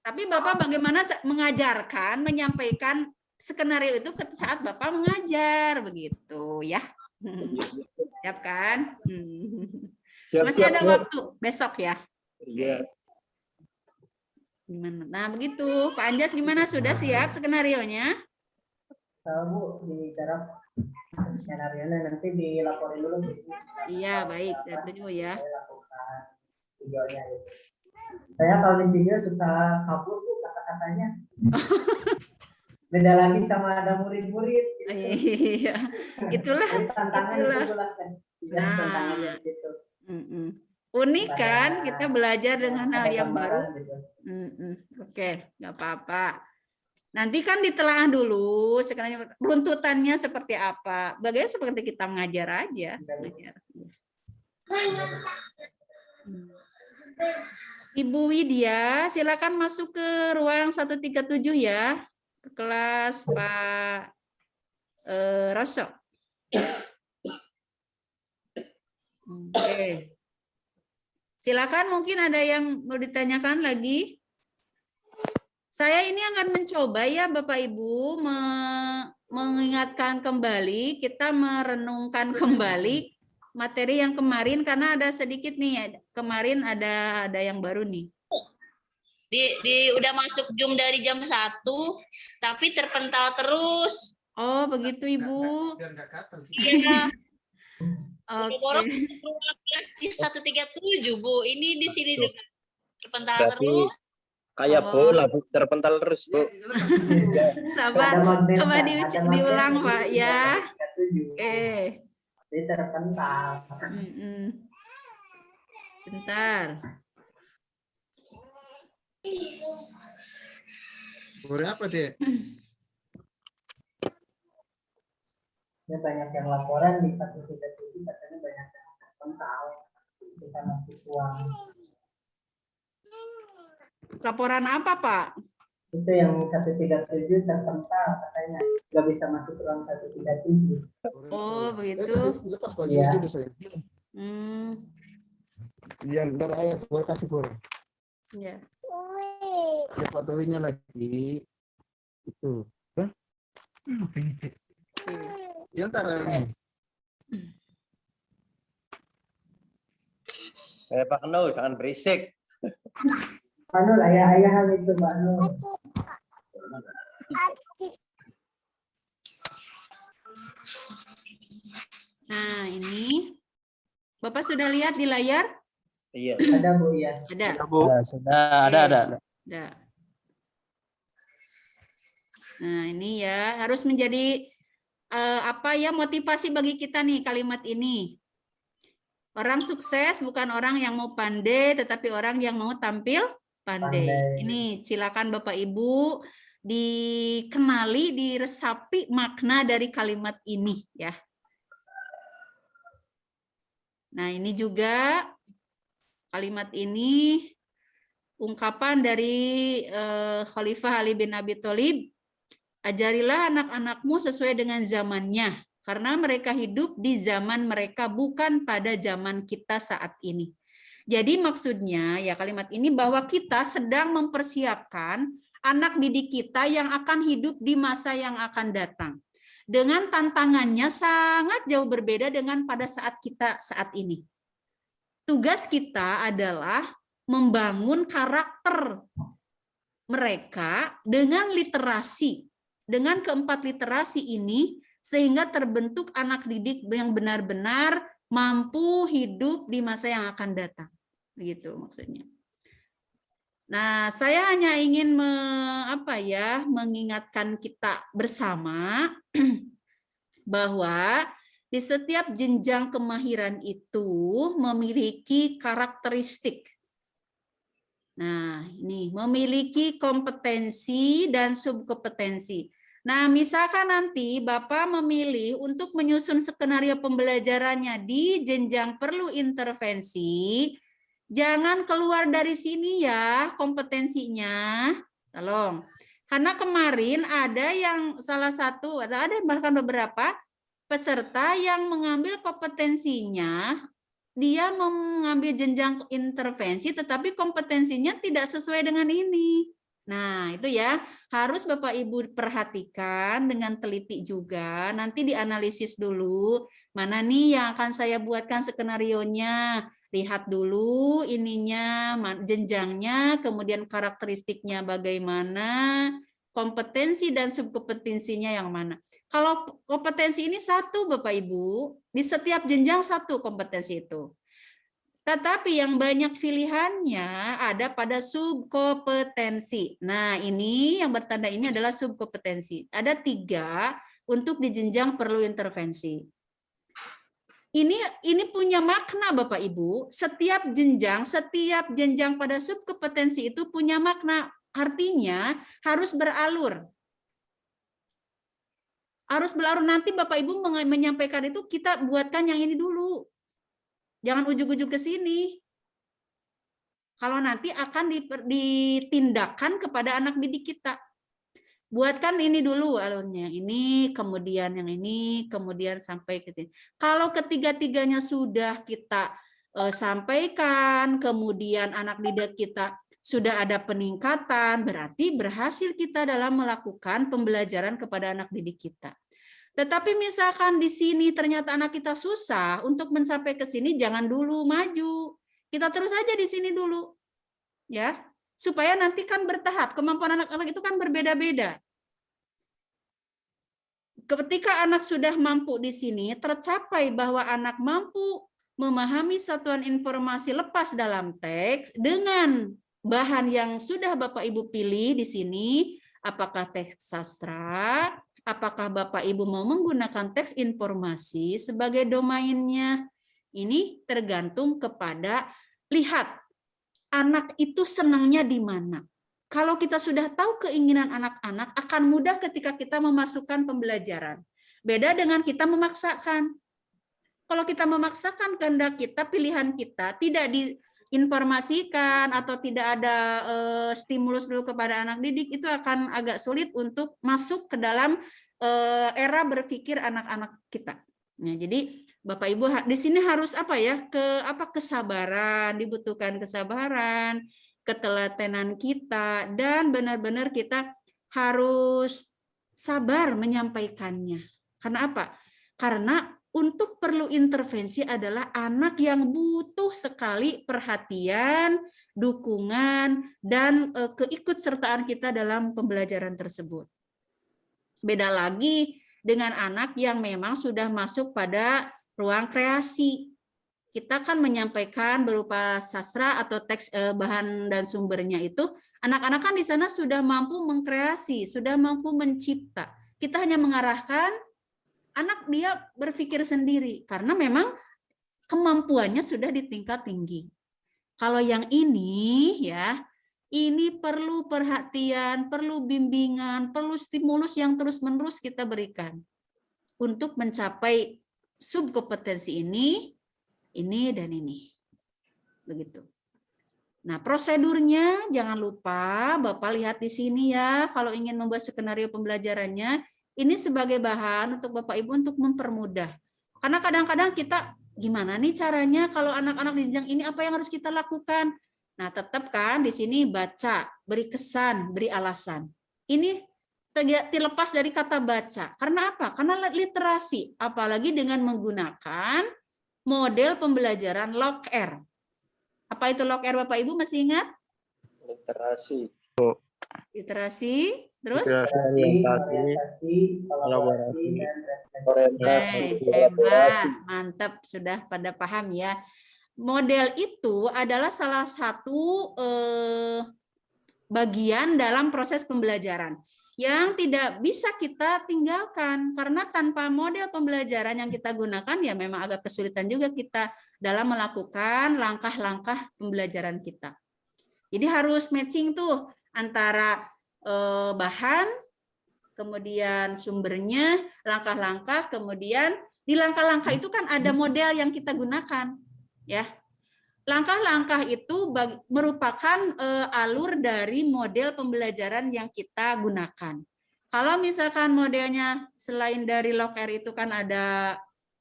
Tapi Bapak bagaimana mengajarkan, menyampaikan skenario itu saat Bapak mengajar begitu ya. Siap kan? Masih ada waktu besok ya. Iya. Gimana? Nah, begitu. Pak Anjas gimana? Sudah siap skenario-nya? Bu, digarap skenario-nya nanti dilaporin dulu. Iya, baik. Saya tunggu ya. Saya lakukan videonya. Saya kalau di video suka kabur tuh kata-katanya. Beda lagi sama ada murid-murid. Gitu. Iya, itulah. Nah, gitu. Unik kan kita belajar dengan hal yang baru. Oke, nggak apa-apa. Nanti kan ditelaah dulu sekarang runtutannya seperti apa. Bagaimana seperti kita mengajar aja. Ibu Widya, silakan masuk ke ruang 137 ya. Ke kelas Pak Rosok. Oke. Silakan, mungkin ada yang mau ditanyakan lagi. Saya ini akan mencoba ya Bapak Ibu mengingatkan kembali, kita merenungkan kembali materi yang kemarin karena ada sedikit nih, kemarin ada yang baru nih. Udah masuk Zoom dari jam 1, tapi terpental terus. Oh, begitu Ibu. Iya. Oke. Di 137 Bu, ini di sini juga terpental terus. Kayak bola Bu, terpental terus Bu. Sabar, coba diulang Pak ya. Oke. Jadi terpental. Bentar. Berapa deh? Ya, banyak yang laporan di 137 katanya banyak yang terpental. Kita masih uang. Laporan apa Pak? Itu yang 137 terpental katanya. Nggak bisa masuk ruang 137. Oh begitu. Iya. Iya, ntar ayah gue kasih gue. Iya. Ya fotonya lagi. Itu. Hah? Ya ntar. Pak Nur, jangan berisik. Pak Nur, ayah hal itu Pak Nur. Nah ini, Bapak sudah lihat di layar? Iya. Ada Bu ya. Ada. Bu. Sudah, ada. Nah ini ya harus menjadi apa ya motivasi bagi kita nih kalimat ini. Orang sukses bukan orang yang mau pandai, tetapi orang yang mau tampil pandai. Ini silakan Bapak Ibu dikenali, diresapi makna dari kalimat ini ya. Nah ini juga kalimat ini ungkapan dari Khalifah Ali bin Abi Thalib Ajarilah anak-anakmu sesuai dengan zamannya, karena mereka hidup di zaman mereka, bukan pada zaman kita saat ini. Jadi maksudnya ya kalimat ini bahwa kita sedang mempersiapkan anak didik kita yang akan hidup di masa yang akan datang. Dengan tantangannya sangat jauh berbeda dengan pada saat kita saat ini. Tugas kita adalah membangun karakter mereka dengan literasi. Dengan keempat literasi ini, sehingga terbentuk anak didik yang benar-benar mampu hidup di masa yang akan datang. Begitu maksudnya. Nah, saya hanya ingin mengingatkan kita bersama bahwa di setiap jenjang kemahiran itu memiliki karakteristik. Nah, ini memiliki kompetensi dan subkompetensi. Nah, misalkan nanti Bapak memilih untuk menyusun skenario pembelajarannya di jenjang perlu intervensi, jangan keluar dari sini ya kompetensinya. Tolong. Karena kemarin ada yang salah satu, ada bahkan beberapa peserta yang mengambil kompetensinya, dia mengambil jenjang intervensi, tetapi kompetensinya tidak sesuai dengan ini. Nah, itu ya, harus Bapak Ibu perhatikan dengan teliti juga, nanti dianalisis dulu, mana nih yang akan saya buatkan skenarionya, lihat dulu ininya, jenjangnya, kemudian karakteristiknya bagaimana, kompetensi dan subkompetensinya yang mana. Kalau kompetensi ini satu Bapak Ibu, di setiap jenjang satu kompetensi itu. Tetapi yang banyak pilihannya ada pada subkompetensi. Nah, ini yang bertanda ini adalah subkompetensi. Ada 3 untuk di jenjang perlu intervensi. Ini punya makna Bapak Ibu. Setiap jenjang pada subkompetensi itu punya makna. Artinya harus beralur. Harus beralur, nanti Bapak Ibu menyampaikan itu, kita buatkan yang ini dulu. Jangan ujuk-ujuk ke sini. Kalau nanti akan ditindakkan kepada anak didik kita. Buatkan ini dulu alurnya. Ini, kemudian yang ini, kemudian sampai ke sini. Kalau ketiga-tiganya sudah kita sampaikan, kemudian anak didik kita sudah ada peningkatan, berarti berhasil kita dalam melakukan pembelajaran kepada anak didik kita. Tetapi misalkan di sini ternyata anak kita susah untuk mencapai ke sini, jangan dulu maju. Kita terus aja di sini dulu. Ya, supaya nanti kan bertahap. Kemampuan anak-anak itu kan berbeda-beda. Ketika anak sudah mampu di sini, tercapai bahwa anak mampu memahami satuan informasi lepas dalam teks dengan bahan yang sudah Bapak Ibu pilih di sini, apakah teks sastra, apakah Bapak Ibu mau menggunakan teks informasi sebagai domainnya? Ini tergantung kepada, lihat anak itu senangnya di mana. Kalau kita sudah tahu keinginan anak-anak, akan mudah ketika kita memasukkan pembelajaran. Beda dengan kita memaksakan. Kalau kita memaksakan kehendak kita, pilihan kita tidak diinformasikan atau tidak ada stimulus dulu kepada anak didik, itu akan agak sulit untuk masuk ke dalam era berpikir anak-anak kita. Nah, jadi Bapak Ibu di sini harus kesabaran, dibutuhkan kesabaran, ketelatenan kita, dan benar-benar kita harus sabar menyampaikannya. Karena apa? Karena untuk perlu intervensi adalah anak yang butuh sekali perhatian, dukungan, dan keikutsertaan kita dalam pembelajaran tersebut. Beda lagi dengan anak yang memang sudah masuk pada ruang kreasi. Kita kan menyampaikan berupa sastra atau teks bahan dan sumbernya itu, anak-anak kan di sana sudah mampu mengkreasi, sudah mampu mencipta. Kita hanya mengarahkan, anak dia berpikir sendiri, karena memang kemampuannya sudah di tingkat tinggi. Kalau yang ini ya, ini perlu perhatian, perlu bimbingan, perlu stimulus yang terus-menerus kita berikan untuk mencapai subkompetensi ini dan ini. Begitu. Nah, prosedurnya jangan lupa Bapak lihat di sini ya, kalau ingin membuat skenario pembelajarannya, ini sebagai bahan untuk Bapak Ibu untuk mempermudah. Karena kadang-kadang kita, gimana nih caranya kalau anak-anak di jenjang ini apa yang harus kita lakukan? Nah, tetap kan di sini baca, beri kesan, beri alasan. Ini terlepas dari kata baca. Karena apa? Karena literasi, apalagi dengan menggunakan model pembelajaran LOG-R. Apa itu LOG-R Bapak Ibu masih ingat? Literasi. Literasi, terus? Orientasi, kolaborasi. Hebat, mantap, sudah pada paham ya. Model itu adalah salah satu bagian dalam proses pembelajaran yang tidak bisa kita tinggalkan, karena tanpa model pembelajaran yang kita gunakan ya memang agak kesulitan juga kita dalam melakukan langkah-langkah pembelajaran kita. Jadi harus matching tuh antara bahan, kemudian sumbernya, langkah-langkah, kemudian di langkah-langkah itu kan ada model yang kita gunakan, ya. Langkah-langkah itu merupakan alur dari model pembelajaran yang kita gunakan. Kalau misalkan modelnya selain dari LOG-R itu kan ada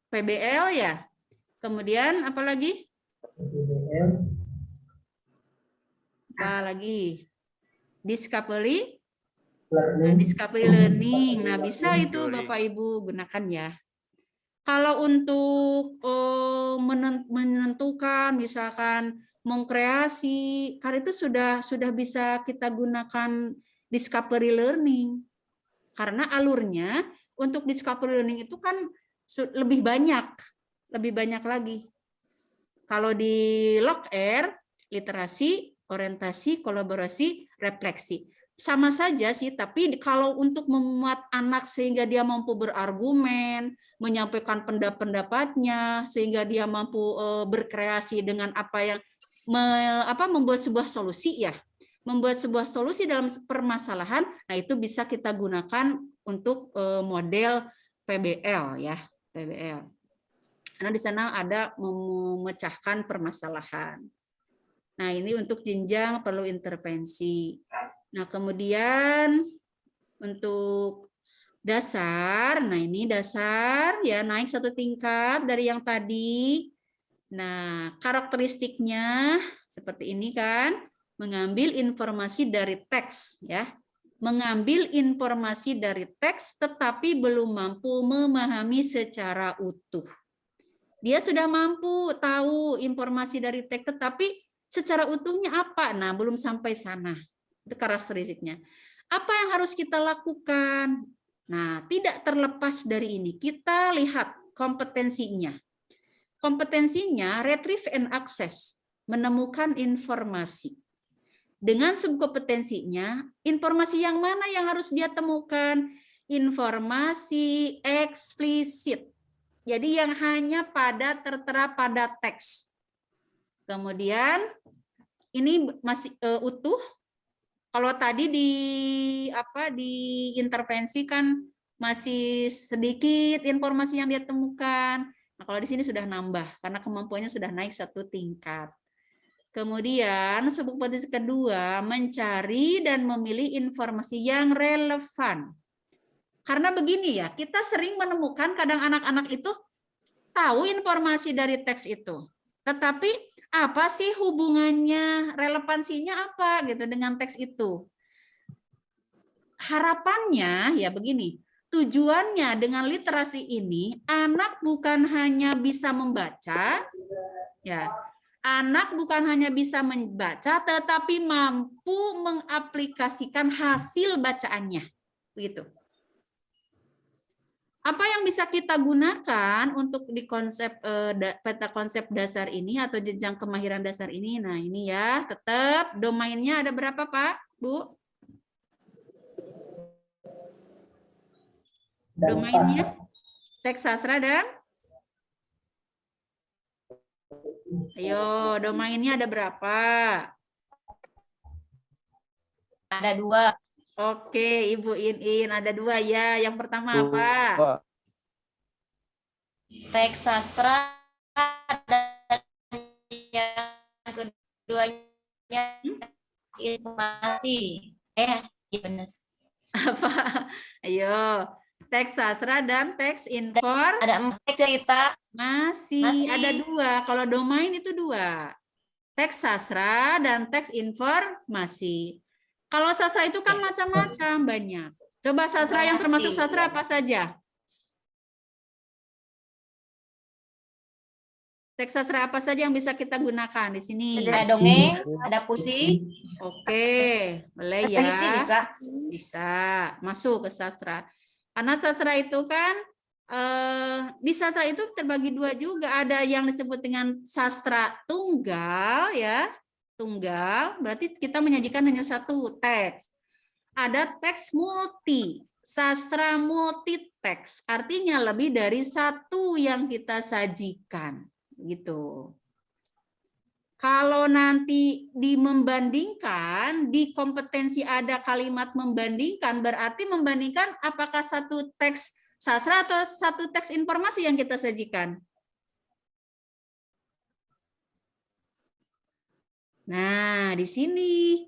PBL ya. Kemudian apa lagi? Apa lagi? Discovery. Nah, discovery learning. Nah, bisa itu Bapak Ibu gunakan ya. Kalau untuk menentukan, misalkan mengkreasi, karena itu sudah bisa kita gunakan discovery learning. Karena alurnya untuk discovery learning itu kan lebih banyak lagi. Kalau di LOG-R, literasi, orientasi, kolaborasi, refleksi. Sama saja sih, tapi kalau untuk memuat anak sehingga dia mampu berargumen, menyampaikan pendapatnya, sehingga dia mampu berkreasi dengan apa yang membuat sebuah solusi ya, membuat sebuah solusi dalam permasalahan, nah itu bisa kita gunakan untuk model PBL ya, PBL. Karena di sana ada memecahkan permasalahan. Nah, ini untuk jenjang perlu intervensi. Nah, kemudian untuk dasar, nah ini dasar ya naik satu tingkat dari yang tadi. Nah, karakteristiknya seperti ini kan, mengambil informasi dari teks ya. Mengambil informasi dari teks tetapi belum mampu memahami secara utuh. Dia sudah mampu tahu informasi dari teks tetapi secara utuhnya apa? Nah, belum sampai sana. Itu karakteristiknya. Apa yang harus kita lakukan? Nah, tidak terlepas dari ini. Kita lihat kompetensinya. Kompetensinya retrieve and access, menemukan informasi. Dengan subkompetensinya, informasi yang mana yang harus dia temukan? Informasi eksplisit. Jadi yang hanya tertera pada teks. Kemudian ini masih utuh. Kalau tadi di intervensi kan masih sedikit informasi yang dia temukan. Nah, kalau di sini sudah nambah karena kemampuannya sudah naik satu tingkat. Kemudian subkompetensi kedua, mencari dan memilih informasi yang relevan. Karena begini ya, kita sering menemukan kadang anak-anak itu tahu informasi dari teks itu. Tetapi apa sih hubungannya, relevansinya apa gitu dengan teks itu? Harapannya ya begini, tujuannya dengan literasi ini anak bukan hanya bisa membaca, ya, anak bukan hanya bisa membaca, tetapi mampu mengaplikasikan hasil bacaannya, begitu. Apa yang bisa kita gunakan untuk di konsep peta konsep dasar ini atau jenjang kemahiran dasar ini? Nah, ini ya, tetap domainnya ada berapa, Pak, Bu? Domainnya teks sastra dan ayo, domainnya ada berapa? Ada 2. Oke, Ibu In ada 2 ya. Yang pertama apa? Teks sastra dan yang keduanya informasi. Iya benar. Apa? Ayo. Teks sastra dan teks informasi. Ada 4 cerita. Masih ada 2. Kalau domain itu 2. Teks sastra dan teks informasi. Kalau sastra itu kan macam-macam, banyak. Coba sastra yang termasuk sastra apa saja? Teks sastra apa saja yang bisa kita gunakan di sini? Ada dongeng, ada puisi. Oke, boleh ya. Puisi bisa. Bisa masuk ke sastra. Karena sastra itu kan di sastra itu terbagi 2 juga. Ada yang disebut dengan sastra tunggal ya. Tunggal berarti kita menyajikan hanya 1 teks. Ada teks multi. Sastra multi teks. Artinya lebih dari 1 yang kita sajikan. Gitu. Kalau nanti membandingkan, di kompetensi ada kalimat membandingkan, berarti membandingkan apakah 1 teks sastra atau 1 teks informasi yang kita sajikan. Nah, di sini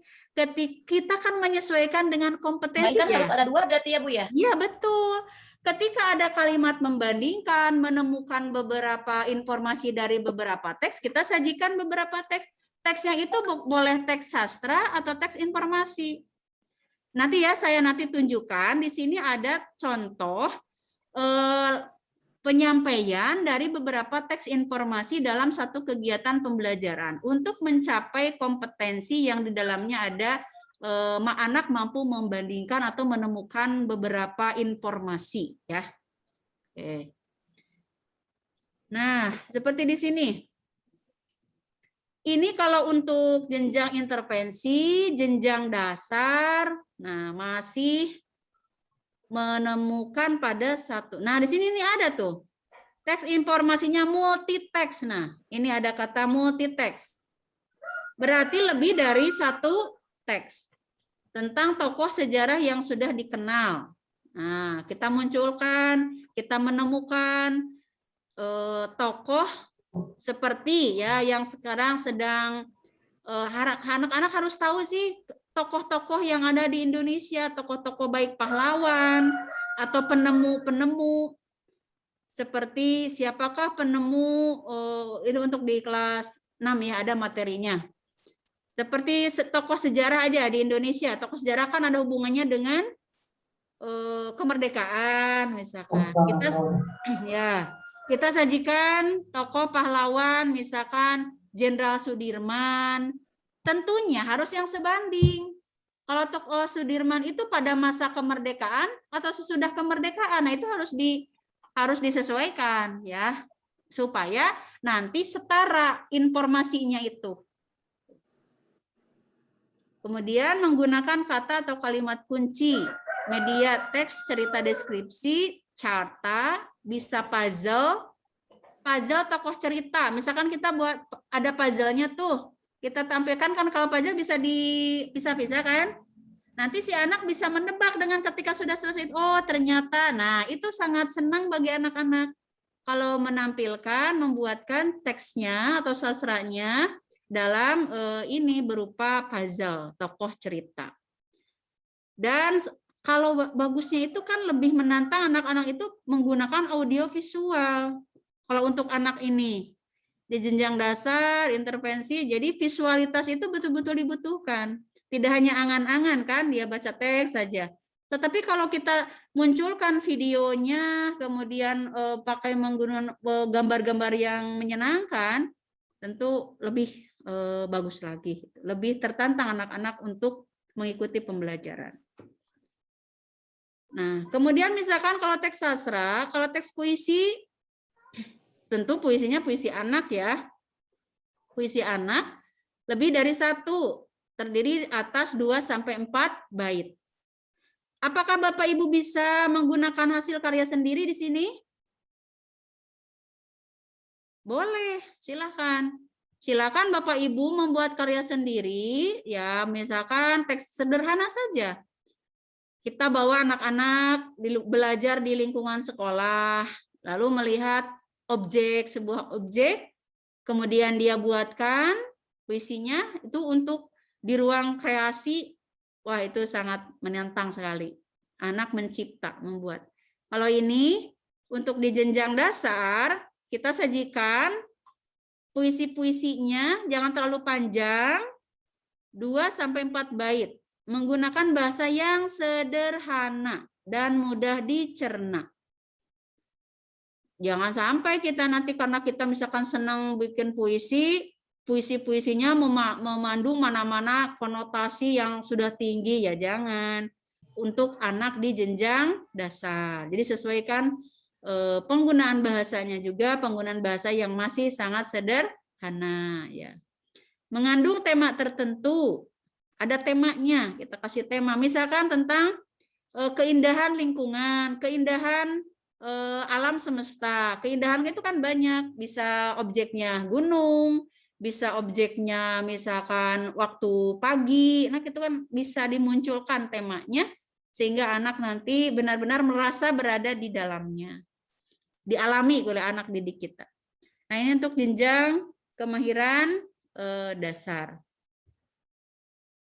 kita kan menyesuaikan dengan kompetensi. Kan harus ada 2 berarti ya Bu ya? Iya, betul. Ketika ada kalimat membandingkan, menemukan beberapa informasi dari beberapa teks, kita sajikan beberapa teks. Teksnya itu boleh teks sastra atau teks informasi. Nanti ya, saya nanti tunjukkan. Di sini ada contoh penyampaian dari beberapa teks informasi dalam satu kegiatan pembelajaran untuk mencapai kompetensi yang di dalamnya ada anak mampu membandingkan atau menemukan beberapa informasi ya. Oke. Nah, seperti di sini. Ini kalau untuk jenjang intervensi, jenjang dasar, nah masih menemukan pada 1. Nah, di sini ini ada tuh. Teks informasinya multi teks. Nah, ini ada kata multi teks. Berarti lebih dari 1 teks tentang tokoh sejarah yang sudah dikenal. Nah, kita munculkan, kita menemukan tokoh seperti ya yang sekarang sedang anak-anak harus tahu sih tokoh-tokoh yang ada di Indonesia, tokoh-tokoh baik pahlawan atau penemu-penemu. Seperti siapakah penemu itu untuk di kelas 6 ya, ada materinya. Seperti tokoh sejarah aja di Indonesia. Tokoh sejarah kan ada hubungannya dengan kemerdekaan misalkan. Kita sajikan tokoh pahlawan misalkan Jenderal Sudirman. Tentunya harus yang sebanding. Kalau tokoh Sudirman itu pada masa kemerdekaan atau sesudah kemerdekaan, nah itu harus disesuaikan ya, supaya nanti setara informasinya itu. Kemudian menggunakan kata atau kalimat kunci, media teks, cerita deskripsi, carta, bisa puzzle tokoh cerita. Misalkan kita buat ada puzzle-nya tuh, kita tampilkan kan kalau puzzle bisa dipisah-pisah kan. Nanti si anak bisa menebak dengan ketika sudah selesai, oh ternyata, nah itu sangat senang bagi anak-anak. Kalau menampilkan, membuatkan teksnya atau sastranya, dalam ini berupa puzzle, tokoh cerita. Dan kalau bagusnya itu kan lebih menantang anak-anak itu menggunakan audio visual. Kalau untuk anak ini, di jenjang dasar, intervensi, jadi visualitas itu betul-betul dibutuhkan. Tidak hanya angan-angan kan, dia baca teks saja. Tetapi kalau kita munculkan videonya, kemudian pakai menggunakan gambar-gambar yang menyenangkan, tentu lebih bagus lagi, lebih tertantang anak-anak untuk mengikuti pembelajaran. Nah, kemudian misalkan kalau teks sastra, kalau teks puisi, tentu puisinya puisi anak ya. Puisi anak lebih dari 1, terdiri atas 2-4 bait. Apakah Bapak Ibu bisa menggunakan hasil karya sendiri di sini? Boleh, silakan. Silakan Bapak Ibu membuat karya sendiri, ya misalkan teks sederhana saja. Kita bawa anak-anak belajar di lingkungan sekolah, lalu melihat sebuah objek, kemudian dia buatkan puisinya itu untuk Di ruang kreasi, wah itu sangat menantang sekali. Anak mencipta, membuat. Kalau ini untuk di jenjang dasar, kita sajikan puisi-puisinya jangan terlalu panjang, 2-4 bait, menggunakan bahasa yang sederhana dan mudah dicerna. Jangan sampai kita nanti karena kita misalkan senang bikin puisi-puisinya memandu mana-mana konotasi yang sudah tinggi, ya jangan. Untuk anak di jenjang dasar. Jadi sesuaikan penggunaan bahasanya juga, penggunaan bahasa yang masih sangat sederhana. Ya. Mengandung tema tertentu, ada temanya, kita kasih tema. Misalkan tentang keindahan lingkungan, keindahan alam semesta. Keindahan itu kan banyak, bisa objeknya gunung, bisa objeknya misalkan waktu pagi. Nah, itu kan bisa dimunculkan temanya sehingga anak nanti benar-benar merasa berada di dalamnya. Dialami oleh anak didik kita. Nah, ini untuk jenjang kemahiran dasar.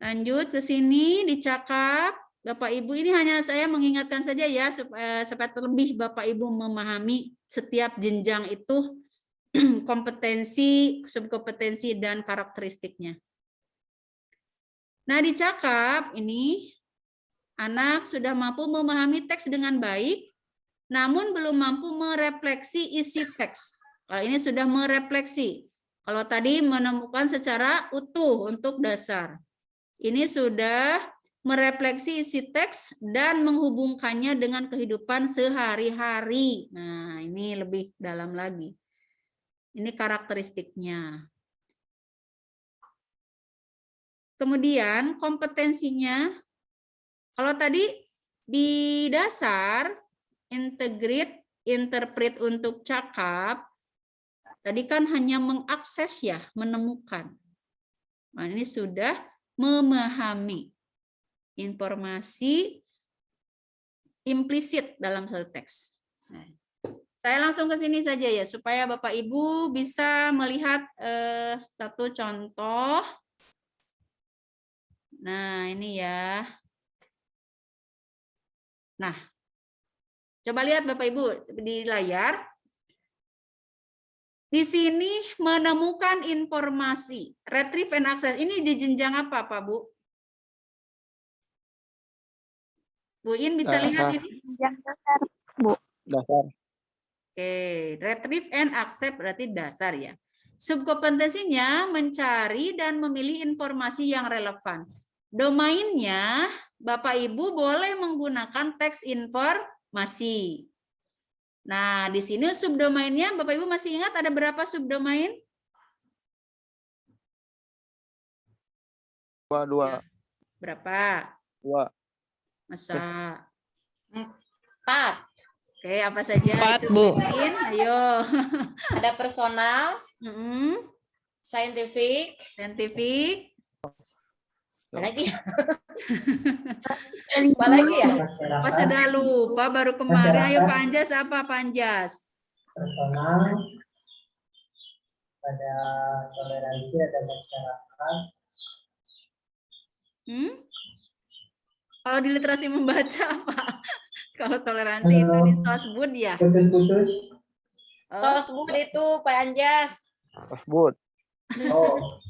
Lanjut ke sini dicakap. Bapak Ibu, ini hanya saya mengingatkan saja ya supaya lebih Bapak Ibu memahami setiap jenjang itu kompetensi, subkompetensi dan karakteristiknya. Nah, dicakap ini anak sudah mampu memahami teks dengan baik, namun belum mampu merefleksi isi teks. Kalau ini sudah merefleksi. Kalau tadi menemukan secara utuh untuk dasar. Ini sudah merefleksi isi teks dan menghubungkannya dengan kehidupan sehari-hari. Nah, ini lebih dalam lagi. Ini karakteristiknya. Kemudian kompetensinya, kalau tadi di dasar, integrate, interpret untuk cakap, tadi kan hanya mengakses ya, menemukan. Nah, ini sudah memahami informasi implisit dalam satu teks. Nah, saya langsung ke sini saja ya, supaya Bapak Ibu bisa melihat satu contoh. Nah, ini ya. Nah, coba lihat Bapak Ibu di layar. Di sini menemukan informasi, retrieve and access. Ini di jenjang apa, Pak Bu? Bu In bisa lihat ini? Jenjang dasar, Bu. Dasar. Oke, retrieve and access berarti dasar ya. Subkompetensinya mencari dan memilih informasi yang relevan. Domainnya, Bapak Ibu boleh menggunakan teks informasi. Nah, di sini subdomainnya, Bapak Ibu masih ingat ada berapa subdomain? Dua. Berapa? 2. Masa? 4. Oke, apa saja? 4, Bu. Ayo. Ada personal, scientific, apa lagi? Apa lagi ya? Apa sudah lupa baru kemarin? Ayo Pak Anjas, apa Pak Anjas? Personal, ada toleransi, ada masyarakat. Kalau di literasi membaca apa? Kalau toleransi itu di Sosbud ya? Putus-putus. Sosbud itu Pak Anjas. Sosbud. Oh,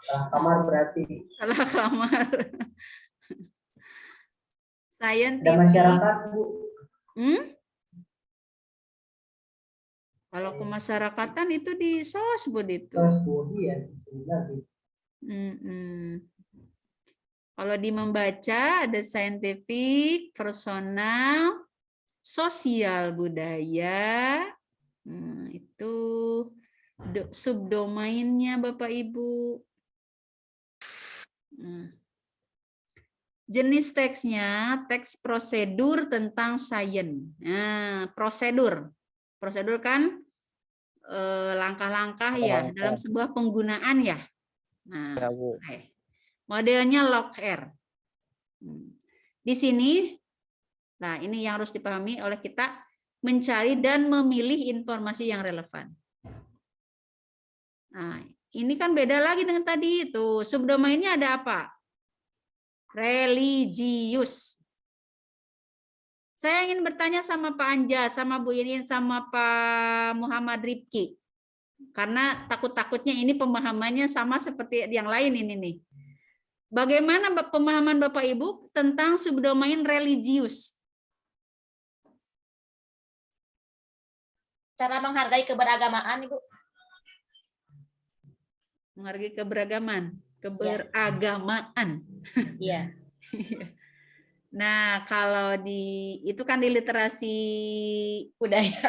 salah kamar berarti. Salah kamar. Scientific. Ada masyarakat, Bu. Kalau kemasyarakatan itu di Sosbud itu. Sosbud ya. Kalau di membaca ada scientific, personal, sosial budaya. Itu subdomainnya Bapak Ibu. Jenis teksnya, teks prosedur tentang sains. Nah, prosedur. Prosedur kan langkah-langkah ya dalam sebuah penggunaan ya. Nah, modelnya log-R. Di sini, nah ini yang harus dipahami oleh kita, mencari dan memilih informasi yang relevan. Nah, ini kan beda lagi dengan tadi itu. Subdomainnya ada apa? Religius. Saya ingin bertanya sama Pak Anja, sama Bu Irin, sama Pak Muhammad Rifki. Karena takut-takutnya ini pemahamannya sama seperti yang lain ini nih. Bagaimana pemahaman Bapak Ibu tentang subdomain religius? Cara menghargai keberagamaan, Ibu. Menghargai keberagaman. Keberagamaan. Iya. Nah, kalau itu kan di literasi budaya.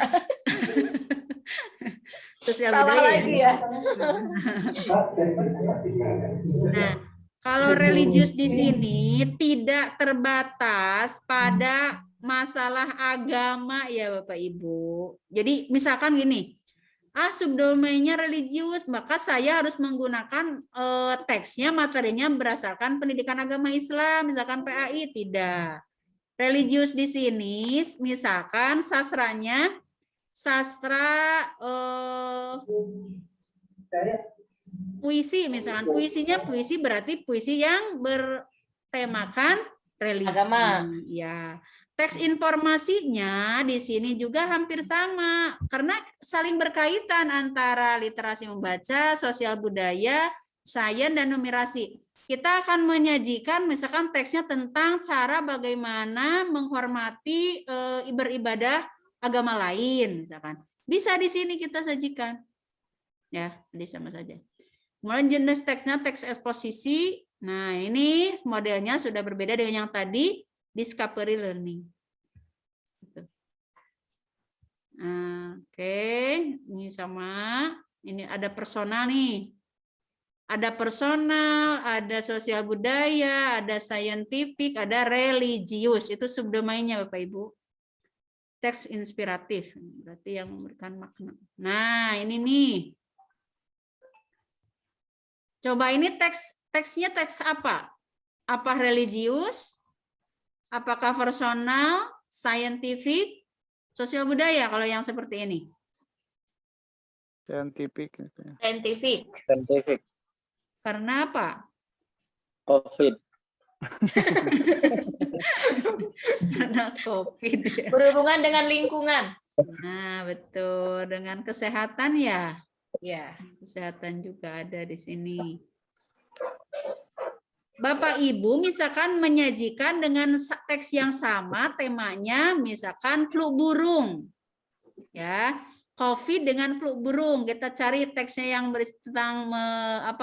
Sosial Salah budaya. lagi ya. Nah, kalau religius di sini tidak terbatas pada masalah agama ya Bapak Ibu. Jadi misalkan gini, subdomainnya religius, maka saya harus menggunakan teksnya, materinya berdasarkan pendidikan agama Islam, misalkan PAI, tidak. Religius di sini, misalkan sastranya, sastra puisi, misalkan puisinya puisi berarti puisi yang bertemakan religi. Agama. Ya. Teks informasinya di sini juga hampir sama karena saling berkaitan antara literasi membaca, sosial budaya, sains dan numerasi. Kita akan menyajikan misalkan teksnya tentang cara bagaimana menghormati beribadah agama lain misalkan. Bisa di sini kita sajikan. Ya, jadi sama saja. Kemudian jenis teksnya teks eksposisi. Nah, ini modelnya sudah berbeda dengan yang tadi. Discovery learning. Oke, ini sama. Ini ada personal nih. Ada personal, ada sosial budaya, ada scientific, ada religius. Itu subdomainnya Bapak Ibu. Teks inspiratif, berarti yang memberikan makna. Nah, ini nih. Coba ini teksnya teks apa? Apa religius? Apakah personal, scientific, sosial budaya kalau yang seperti ini? Scientific. Scientific. Karena apa? COVID. Karena COVID. Ya. Berhubungan dengan lingkungan. Nah, betul. Dengan kesehatan ya. Ya. Kesehatan juga ada di sini. Bapak Ibu misalkan menyajikan dengan teks yang sama temanya misalkan flu burung. Ya, COVID dengan flu burung. Kita cari teksnya yang tentang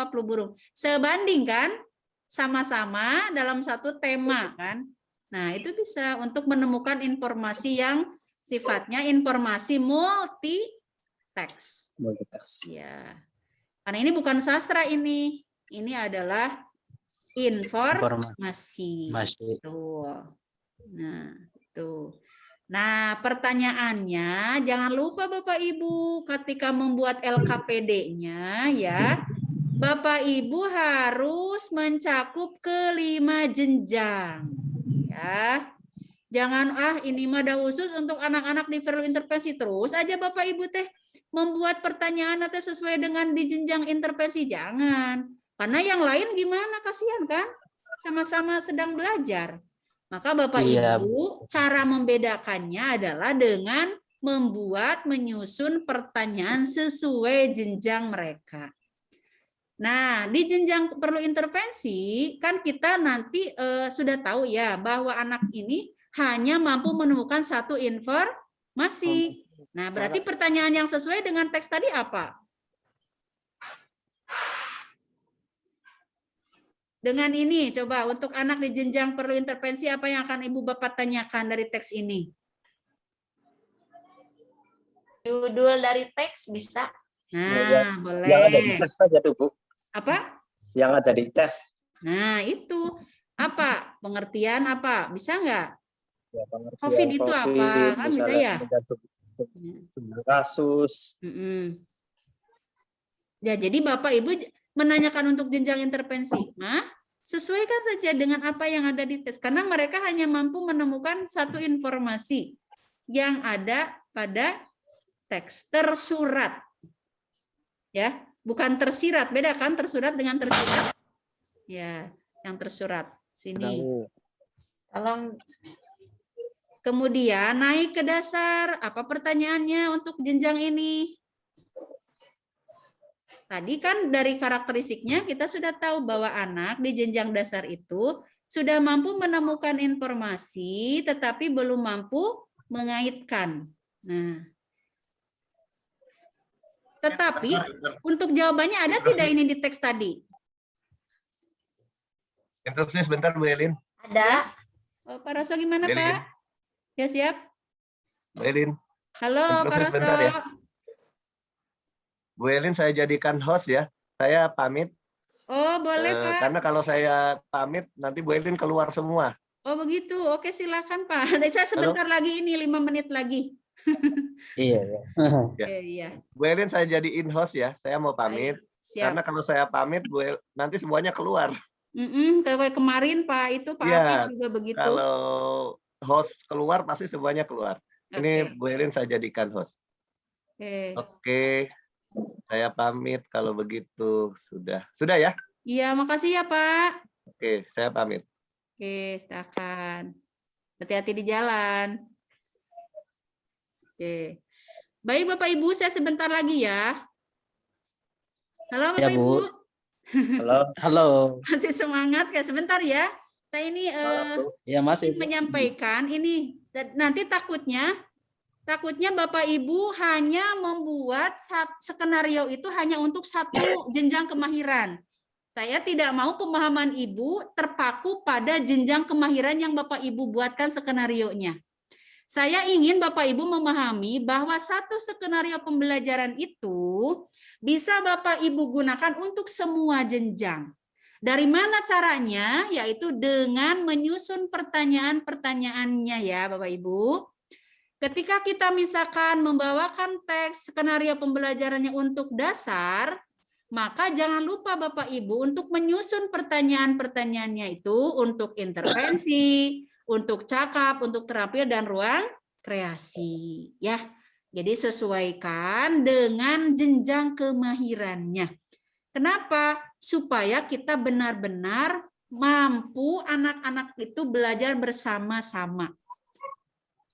flu burung. Sebanding kan? Sama-sama dalam satu tema kan. Nah, itu bisa untuk menemukan informasi yang sifatnya informasi multi teks. Ya. Karena ini bukan sastra ini. Ini adalah informasi. Tuh. Nah, itu. Nah, pertanyaannya jangan lupa Bapak Ibu ketika membuat LKPD-nya ya, Bapak Ibu harus mencakup kelima jenjang. Ya. Jangan ini mah dah khusus untuk anak-anak di perlu intervensi terus aja Bapak Ibu teh membuat pertanyaan atau sesuai dengan di jenjang intervensi, jangan. Karena yang lain gimana, kasihan kan? Sama-sama sedang belajar. Maka Bapak Ibu, cara membedakannya adalah dengan menyusun pertanyaan sesuai jenjang mereka. Nah, di jenjang perlu intervensi, kan kita nanti sudah tahu ya, bahwa anak ini hanya mampu menemukan satu informasi. Nah, berarti pertanyaan yang sesuai dengan teks tadi apa? Dengan ini, coba untuk anak di jenjang perlu intervensi, apa yang akan Ibu Bapak tanyakan dari teks ini? Judul dari teks bisa. Nah, boleh. Yang ada di tes saja tuh, Bu. Apa? Yang ada di tes. Nah, itu. Apa? Pengertian apa? Bisa nggak? Ya, pengertian COVID itu apa? Kan bisa ya? Kasus. Ya, jadi Bapak Ibu menanyakan untuk jenjang intervensi, sesuaikan saja dengan apa yang ada di tes, karena mereka hanya mampu menemukan satu informasi yang ada pada teks tersurat, ya Bukan tersirat, beda kan tersurat dengan tersirat? Ya, yang tersurat. Sini. Tolong. Kemudian naik ke dasar. Apa pertanyaannya untuk jenjang ini? Tadi kan dari karakteristiknya kita sudah tahu bahwa anak di jenjang dasar itu sudah mampu menemukan informasi tetapi belum mampu mengaitkan. Nah, tetapi untuk jawabannya ada tidak ini di teks tadi? Interupsi sebentar Bu Elin. Ada. Oh, Pak Roso gimana Bu Elin. Pak? Ya siap. Bu Elin. Halo Pak Interupsi Roso. sebentar ya. Bu Elin saya jadikan host ya. Saya pamit. Oh boleh Pak. Karena kalau saya pamit nanti Bu Elin keluar semua. Oh begitu. Oke silakan Pak. Saya sebentar lagi ini 5 menit lagi. Iya. Ya. Iya. Bu Elin saya jadiin host ya. Saya mau pamit. Siap. Karena kalau saya pamit nanti semuanya keluar. Kayak kemarin Pak itu Pak Iya, Afif juga begitu. kalau host keluar pasti semuanya keluar. Ini Bu Elin saya jadikan host. Oke. Saya pamit kalau begitu. Sudah ya? Iya, makasih ya Pak. Oke, saya pamit. Oke, silakan. Hati-hati di jalan. Oke. Baik Bapak Ibu, saya sebentar lagi ya. Halo Bapak Ya, Bu. Ibu. Halo. Masih semangat ya? Sebentar ya. Saya ini Ya, masih. menyampaikan ini nanti takutnya Bapak Ibu hanya membuat skenario itu hanya untuk satu jenjang kemahiran. Saya tidak mau pemahaman Ibu terpaku pada jenjang kemahiran yang Bapak Ibu buatkan skenarionya. Saya ingin Bapak Ibu memahami bahwa satu skenario pembelajaran itu bisa Bapak Ibu gunakan untuk semua jenjang. Dari mana caranya? Yaitu dengan menyusun pertanyaan-pertanyaannya ya Bapak Ibu. Ketika kita misalkan membawakan teks skenario pembelajarannya untuk dasar, maka jangan lupa Bapak Ibu untuk menyusun pertanyaan-pertanyaannya itu untuk intervensi, untuk cakap, untuk terampil dan ruang kreasi ya. Jadi sesuaikan dengan jenjang kemahirannya. Kenapa? Supaya kita benar-benar mampu anak-anak itu belajar bersama-sama.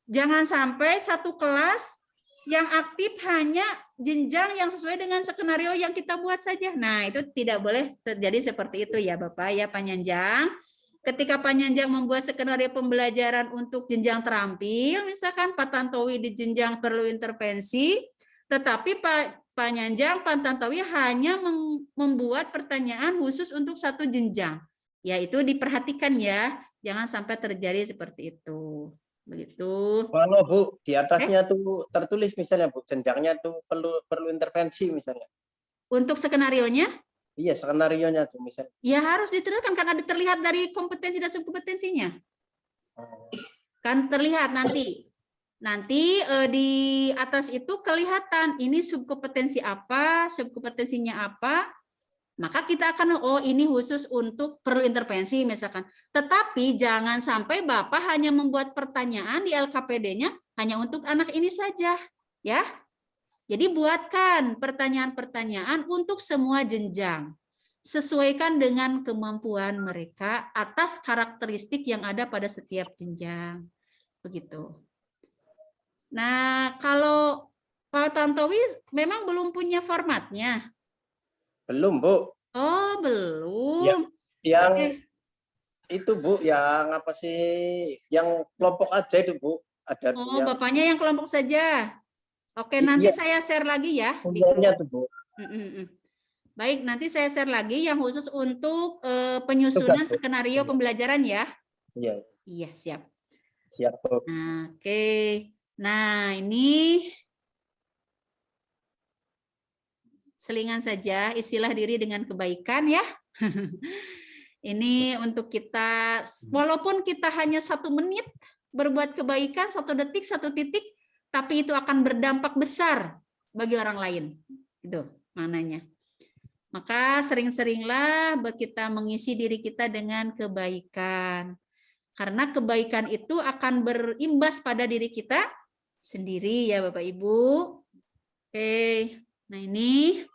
Jangan sampai satu kelas yang aktif hanya jenjang yang sesuai dengan skenario yang kita buat saja. Nah, itu tidak boleh terjadi seperti itu ya Bapak ya Panyanjang. Ketika Panyanjang membuat skenario pembelajaran untuk jenjang terampil, misalkan Pak Tantowi di jenjang perlu intervensi, tetapi Pak Panyanjang, Pak Tantowi hanya membuat pertanyaan khusus untuk satu jenjang. Yaitu diperhatikan ya, jangan sampai terjadi seperti itu. Begitu. Kalau Bu, di atasnya tuh tertulis misalnya Bu, jenjangnya tuh perlu intervensi misalnya. Untuk skenarionya? Iya, skenarionya tuh misalnya. Ya harus diteruskan kan ada terlihat dari kompetensi dan subkompetensinya. Kan terlihat nanti. Nanti di atas itu kelihatan ini subkompetensi apa, subkompetensinya apa. Maka kita akan, oh ini khusus untuk perlu intervensi misalkan. Tetapi jangan sampai Bapak hanya membuat pertanyaan di LKPD-nya hanya untuk anak ini saja. Ya. Jadi buatkan pertanyaan-pertanyaan untuk semua jenjang. Sesuaikan dengan kemampuan mereka atas karakteristik yang ada pada setiap jenjang. Begitu. Nah, kalau Pak Tantowi memang belum punya formatnya. Belum, Bu. Oh, belum. Ya, yang itu, Bu, yang apa sih? Yang kelompok aja itu, Bu. Ada Oh, yang... Bapaknya yang kelompok saja. Oke, nanti saya share lagi ya. Kuliahnya tuh, Bu. Baik, nanti saya share lagi yang khusus untuk penyusunan skenario pembelajaran ya. Iya. Iya, siap. Siap, Bu. Nah, oke. Nah, ini selingan saja, isilah diri dengan kebaikan ya. Ini untuk kita, walaupun kita hanya 1 menit berbuat kebaikan, 1 detik, 1 titik, tapi itu akan berdampak besar bagi orang lain. Itu maknanya. Maka sering-seringlah kita mengisi diri kita dengan kebaikan. Karena kebaikan itu akan berimbas pada diri kita sendiri ya Bapak Ibu. Oke, nah ini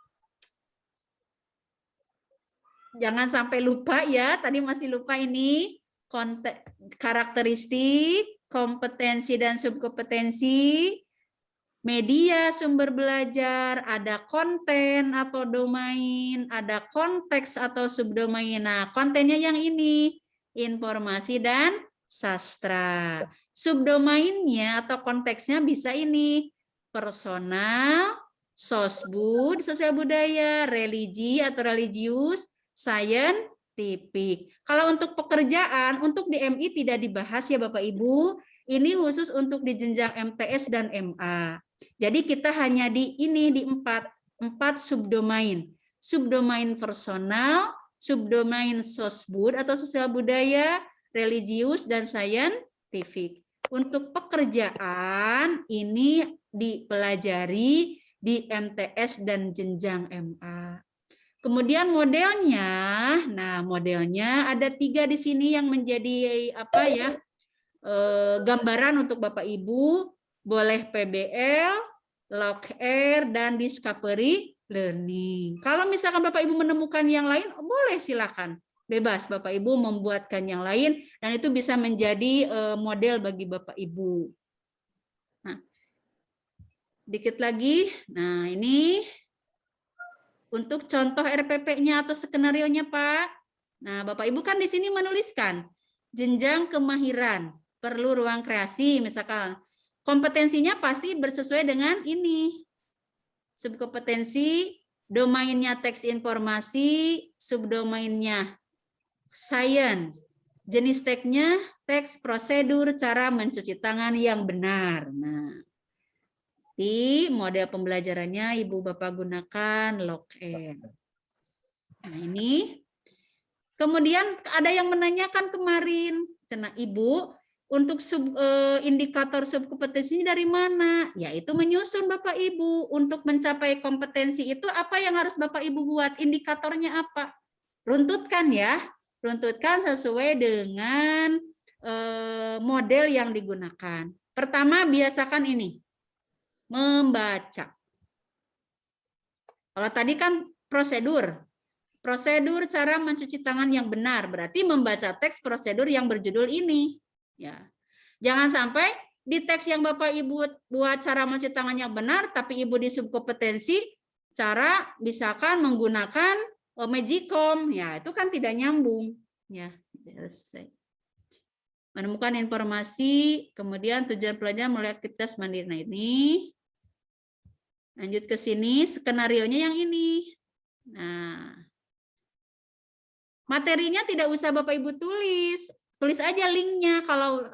jangan sampai lupa ya, tadi masih lupa ini karakteristik, kompetensi dan subkompetensi, media sumber belajar, ada konten atau domain, ada konteks atau subdomain. Nah, kontennya yang ini, informasi dan sastra. Subdomainnya atau konteksnya bisa ini, personal, sosbud, sosial budaya, religi atau religius, scientific. Kalau untuk pekerjaan, untuk di MI tidak dibahas ya Bapak Ibu, ini khusus untuk di jenjang MTS dan MA. Jadi kita hanya di ini, di empat subdomain. Subdomain personal, subdomain sosbud atau sosial budaya, religius, dan scientific. Untuk pekerjaan, ini dipelajari di MTS dan jenjang MA. Kemudian modelnya, nah modelnya ada 3 di sini yang menjadi apa ya, gambaran untuk Bapak Ibu, boleh PBL, LogR, dan Discovery Learning. Kalau misalkan Bapak Ibu menemukan yang lain, boleh silakan. Bebas Bapak Ibu membuatkan yang lain, dan itu bisa menjadi model bagi Bapak Ibu. Nah, dikit lagi. Nah, ini untuk contoh RPP-nya atau skenario-nya, Pak. Nah, Bapak Ibu kan di sini menuliskan jenjang kemahiran, perlu ruang kreasi, misalkan. Kompetensinya pasti bersesuai dengan ini. Subkompetensi, domainnya teks informasi, subdomainnya science. Jenis teksnya teks prosedur cara mencuci tangan yang benar. Nah, di model pembelajarannya Ibu Bapak gunakan LogN. Nah, ini. Kemudian ada yang menanyakan kemarin, cina Ibu, untuk indikator subkompetensi dari mana? Yaitu menyusun Bapak Ibu. Untuk mencapai kompetensi itu apa yang harus Bapak Ibu buat? Indikatornya apa? Runtutkan ya. Runtutkan sesuai dengan model yang digunakan. Pertama, biasakan ini. Membaca. Kalau tadi kan prosedur. Prosedur cara mencuci tangan yang benar. Berarti membaca teks prosedur yang berjudul ini. Ya, jangan sampai di teks yang Bapak Ibu buat cara mencuci tangan yang benar, tapi Ibu di subkompetensi cara misalkan menggunakan Magicom, ya itu kan tidak nyambung. Ya, selesai. Menemukan informasi, kemudian tujuan pelajaran mulai aktivitas mandiri. Nah ini, lanjut ke sini, skenarionya yang ini. Nah, materinya tidak usah Bapak Ibu tulis. Tulis aja linknya kalau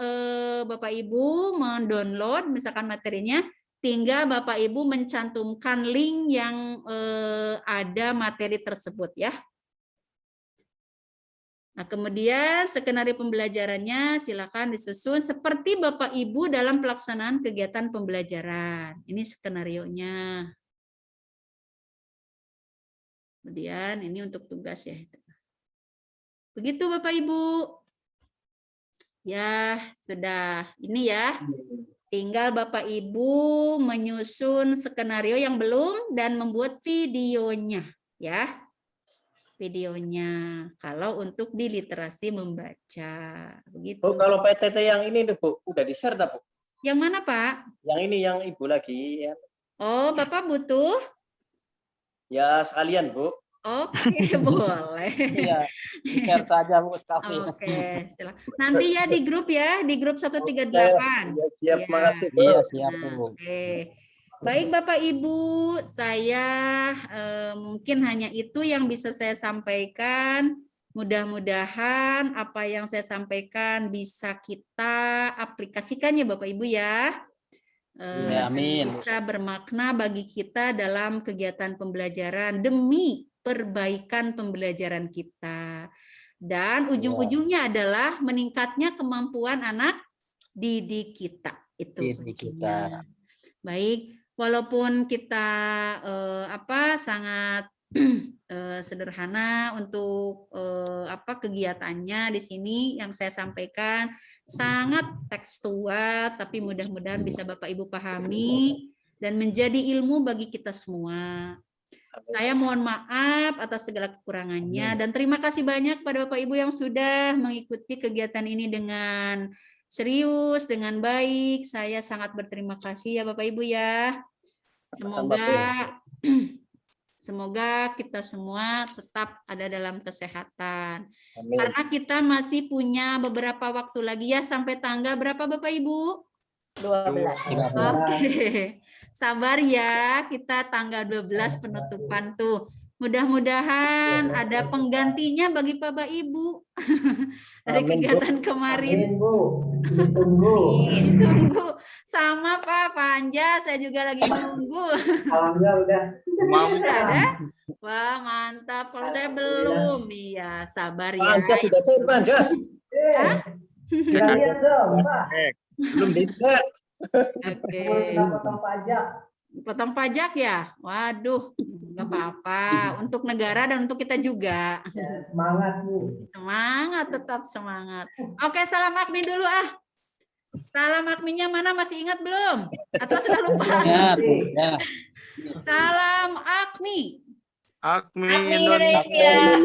Bapak Ibu mendownload misalkan materinya, tinggal Bapak Ibu mencantumkan link yang ada materi tersebut ya. Nah, kemudian skenario pembelajarannya silakan disusun seperti Bapak Ibu dalam pelaksanaan kegiatan pembelajaran. Ini skenarionya. Kemudian ini untuk tugas ya. Begitu Bapak Ibu. Ya, sudah. Ini ya. Tinggal Bapak Ibu menyusun skenario yang belum dan membuat videonya, ya. Videonya. Kalau untuk di literasi membaca, begitu. Bu, kalau PTT yang ini tuh, Bu, udah di-share dah, Bu? Yang mana, Pak? Yang ini yang Ibu lagi ya. Oh, Bapak butuh? Ya, sekalian, Bu. Oke, boleh. Iya, share saja Bu kami. Oke, silakan. Nanti ya di grup ya, di grup 138. Ya, siap, ya. makasih. Iya, siap Bu. Oke. Baik Bapak Ibu, saya mungkin hanya itu yang bisa saya sampaikan. Mudah-mudahan apa yang saya sampaikan bisa kita aplikasikan ya Bapak Ibu ya. Ya, amin. Bisa bermakna bagi kita dalam kegiatan pembelajaran demi perbaikan pembelajaran kita. Dan ujung-ujungnya adalah meningkatnya kemampuan anak didik kita. Itu kuncinya. Baik, walaupun kita sangat sederhana untuk kegiatannya di sini yang saya sampaikan sangat tekstual, tapi mudah-mudahan bisa Bapak Ibu pahami dan menjadi ilmu bagi kita semua. Saya mohon maaf atas segala kekurangannya dan terima kasih banyak pada Bapak Ibu yang sudah mengikuti kegiatan ini dengan serius, dengan baik. Saya sangat berterima kasih ya Bapak Ibu ya. Semoga kita semua tetap ada dalam kesehatan. Amin. Karena kita masih punya beberapa waktu lagi ya sampai tanggal berapa Bapak Ibu? 12. Oke. Sabar ya, kita tanggal 12 penutupan tuh. Mudah-mudahan ada penggantinya bagi Bapak Ibu dari kegiatan kemarin. Amin, Bu. Ditunggu. Ditunggu. Sama Pak Anja, saya juga lagi nunggu. Alhamdulillah udah. Udah ada? Wah, mantap. Kalau saya belum. Iya, sabar ya. Anja sudah cek, Anja. Hah? Lihat dong, Pak. Belum dicek. Oke. Potong pajak. Potong pajak ya? Waduh, nggak apa-apa. Untuk negara dan untuk kita juga. Ya, semangat, Bu. Semangat, tetap semangat. Oke, salam Akmi dulu ah. Salam Akminya mana, masih ingat belum? Atau sudah lupa? Ya. Salam Akmi. Akmi Indonesia.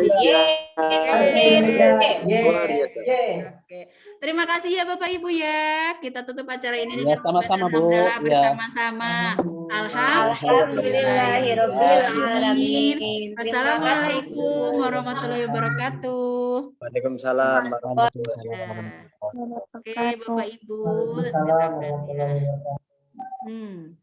Luar biasa. Oke. Terima kasih ya Bapak Ibu ya. Kita tutup acara ini Ya, dengan sama-sama, Bu. hamdalah Ya. bersama-sama. Alhamdulillahirobbilalamin. Assalamualaikum warahmatullahi wabarakatuh. Waalaikumsalam warahmatullahi wabarakatuh. Oke Bapak Ibu. Waalaikumsalam warahmatullahi wabarakatuh.